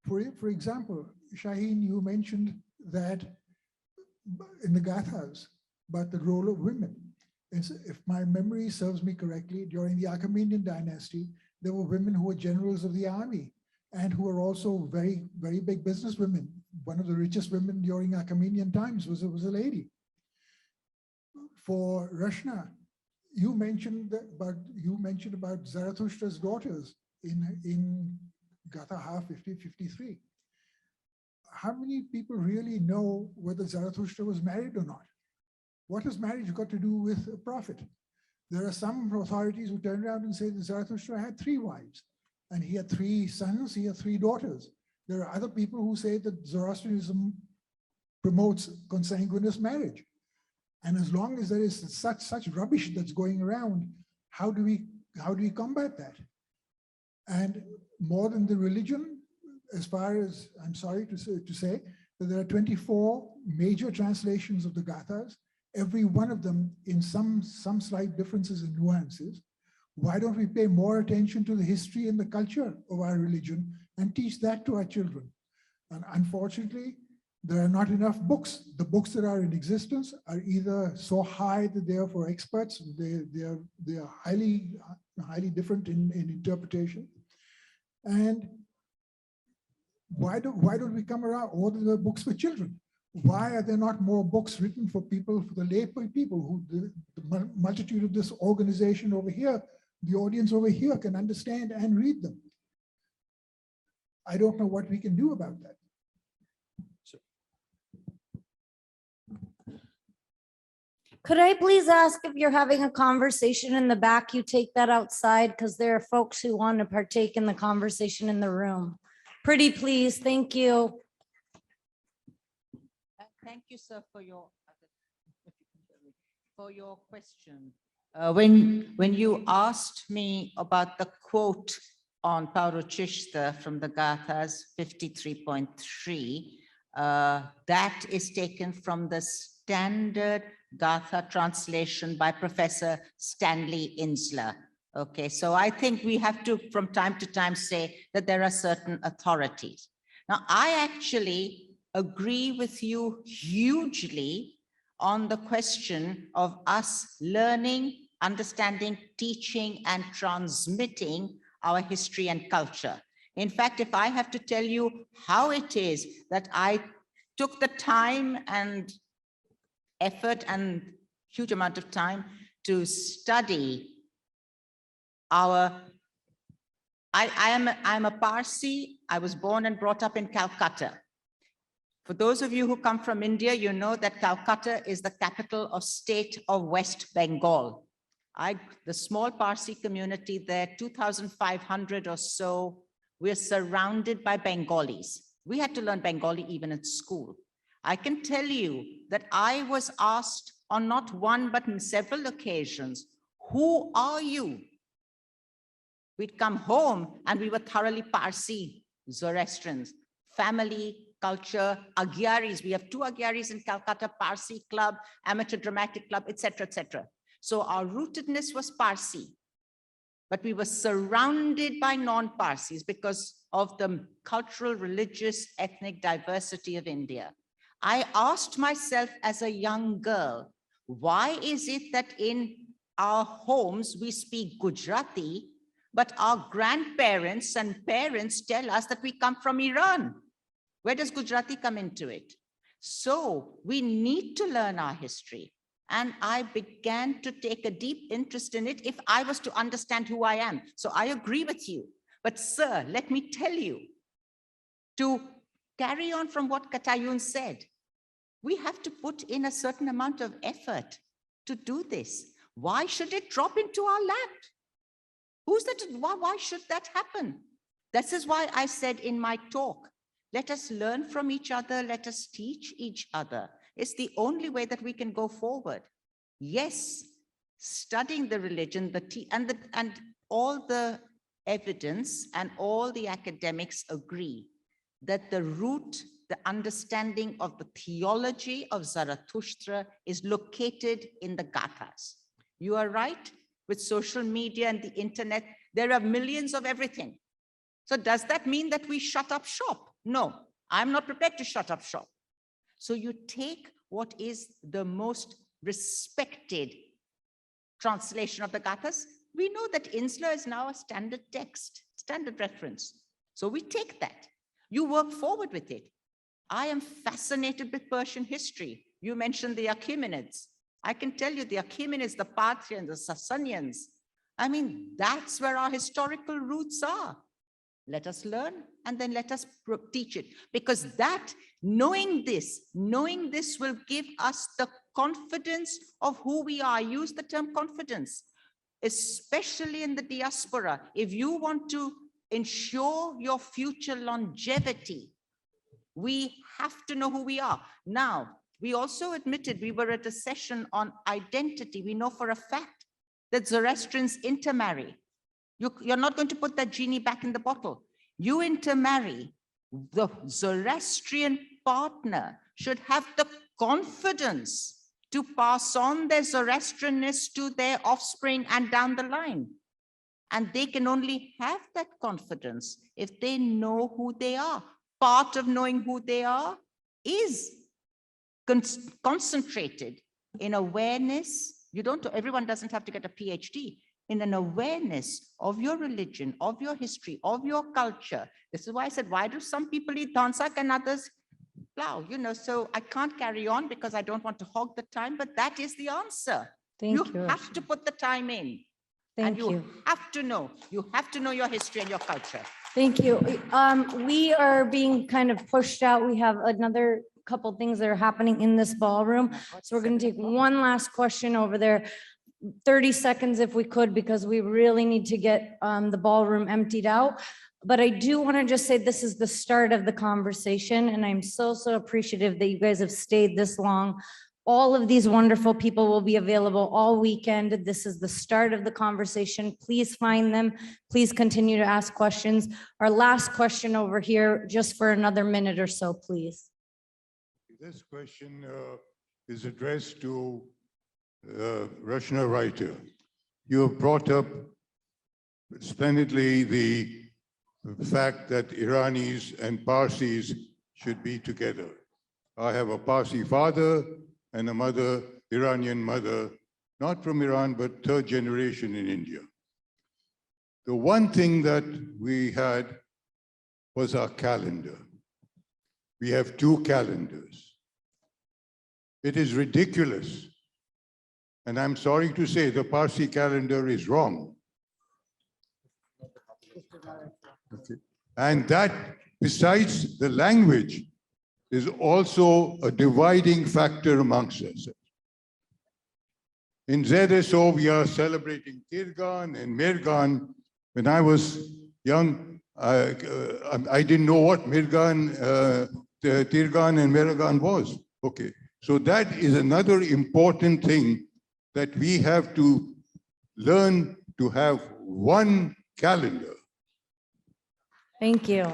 For example, Shaheen, you mentioned that in the Gathas about the role of women. If my memory serves me correctly, during the Achaemenian dynasty, there were women who were generals of the army and who were also very, very big businesswomen. One of the richest women during Achaemenian times was a lady. For Roshna, you mentioned about Zarathustra's daughters in Gatha 53. How many people really know whether Zarathustra was married or not? What has marriage got to do with a prophet? There are some authorities who turn around and say that Zarathustra had 3 wives, and he had 3 sons, he had 3 daughters. There are other people who say that Zoroastrianism promotes consanguineous marriage. And as long as there is such rubbish that's going around, how do we combat that? And more than the religion, as far as I'm sorry to say that there are 24 major translations of the Gathas, every one of them in some slight differences and nuances. Why don't we pay more attention to the history and the culture of our religion and teach that to our children? And unfortunately, there are not enough books. The books that are in existence are either so high that they are for experts, they are highly different in interpretation. And why don't we come around order the books for children? Why are there not more books written for people, for the lay people who the multitude of this organization over here, the audience over here can understand and read them? I don't know what we can do about that. Could I please ask if you're having a conversation in the back, you take that outside, because there are folks who want to partake in the conversation in the room. Pretty please, thank you. Thank you, sir, for your question. When you asked me about the quote on Pauruchishta from the Gathas 53.3, that is taken from the standard Gatha translation by Professor Stanley Insler. Okay, so I think we have to, from time to time, say that there are certain authorities. Now, I actually agree with you hugely on the question of us learning, understanding, teaching, and transmitting our history and culture. In fact, if I have to tell you how it is that I took the time and effort and huge amount of time to study I'm a Parsi. I was born and brought up in Calcutta. For those of you who come from India, you know that Calcutta is the capital of state of West Bengal. The small Parsi community there, 2,500 or so, we're surrounded by Bengalis. We had to learn Bengali even at school. I can tell you that I was asked on not one, but in several occasions, who are you? We'd come home and we were thoroughly Parsi, Zoroastrians, family, culture, Agyaris. We have 2 Agyaris in Calcutta, Parsi club, amateur dramatic club, etc., etc. So our rootedness was Parsi, but we were surrounded by non-Parsis because of the cultural, religious, ethnic diversity of India. I asked myself as a young girl, why is it that in our homes we speak Gujarati, but our grandparents and parents tell us that we come from Iran? Where does Gujarati come into it? So we need to learn our history. And I began to take a deep interest in it if I was to understand who I am. So I agree with you. But sir, let me tell you, to carry on from what Katayun said, we have to put in a certain amount of effort to do this. Why should it drop into our lap? Who's that? Why should that happen? This is why I said in my talk, let us learn from each other, let us teach each other. It's the only way that we can go forward. Yes, studying the religion, and all the evidence and all the academics agree that the root, the understanding of the theology of Zarathustra is located in the Gathas. You are right, with social media and the internet, there are millions of everything. So does that mean that we shut up shop? No, I'm not prepared to shut up shop. So you take what is the most respected translation of the Gathas. We know that Insula is now a standard text, standard reference. So we take that. You work forward with it. I am fascinated with Persian history. You mentioned the Achaemenids. I can tell you the Achaemenids, the Parthians, the Sasanians. I mean, that's where our historical roots are. Let us learn and then let us teach it. Because that, knowing this will give us the confidence of who we are. I use the term confidence, especially in the diaspora. If you want to ensure your future longevity, we have to know who we are. Now, we also admitted, we were at a session on identity. We know for a fact that Zoroastrians intermarry. You're not going to put that genie back in the bottle. You intermarry. The Zoroastrian partner should have the confidence to pass on their Zoroastrianness to their offspring and down the line. And they can only have that confidence if they know who they are. Part of knowing who they are is concentrated in awareness. Everyone doesn't have to get a PhD. In an awareness of your religion, of your history, of your culture. This is why I said, why do some people eat dhansak and others plow? So I can't carry on because I don't want to hog the time, but that is the answer. You have to put the time in. And you have to know your history and your culture. Thank you. We are being kind of pushed out. We have another couple things that are happening in this ballroom. So we're going to take one last question over there. 30 seconds if we could, because we really need to get the ballroom emptied out. But I do want to just say this is the start of the conversation, and I'm so appreciative that you guys have stayed this long. All of these wonderful people will be available all weekend. This is the start of the conversation. Please find them. Please continue to ask questions. Our last question over here, just for another minute or so, please. This question is addressed to Roshna Writer. You have brought up splendidly the fact that Iranis and Parsis should be together. I have a Parsi father and a mother, Iranian mother, not from Iran, but third generation in India. The one thing that we had was our calendar. We have 2 calendars. It is ridiculous. And I'm sorry to say the Parsi calendar is wrong. Okay. And that, besides the language, is also a dividing factor amongst us. In ZSO, we are celebrating Tirgan and Mirgan. When I was young, I didn't know what Tirgan and Mirgan was. Okay, so that is another important thing that we have to learn to have one calendar. Thank you.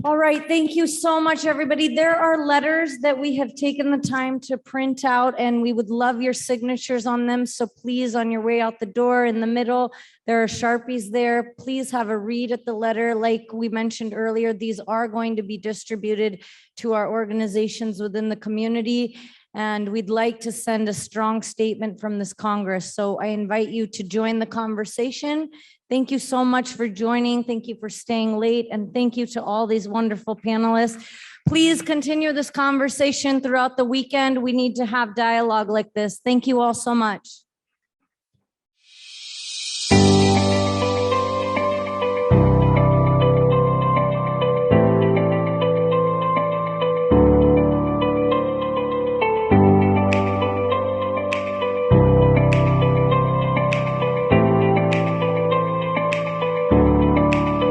All right, thank you so much, everybody. There are letters that we have taken the time to print out, and we would love your signatures on them. So please, on your way out the door in the middle, there are Sharpies there. Please have a read at the letter. Like we mentioned earlier, these are going to be distributed to our organizations within the community, and we'd like to send a strong statement from this Congress. So I invite you to join the conversation. Thank you so much for joining. Thank you for staying late. And thank you to all these wonderful panelists. Please continue this conversation throughout the weekend. We need to have dialogue like this. Thank you all so much.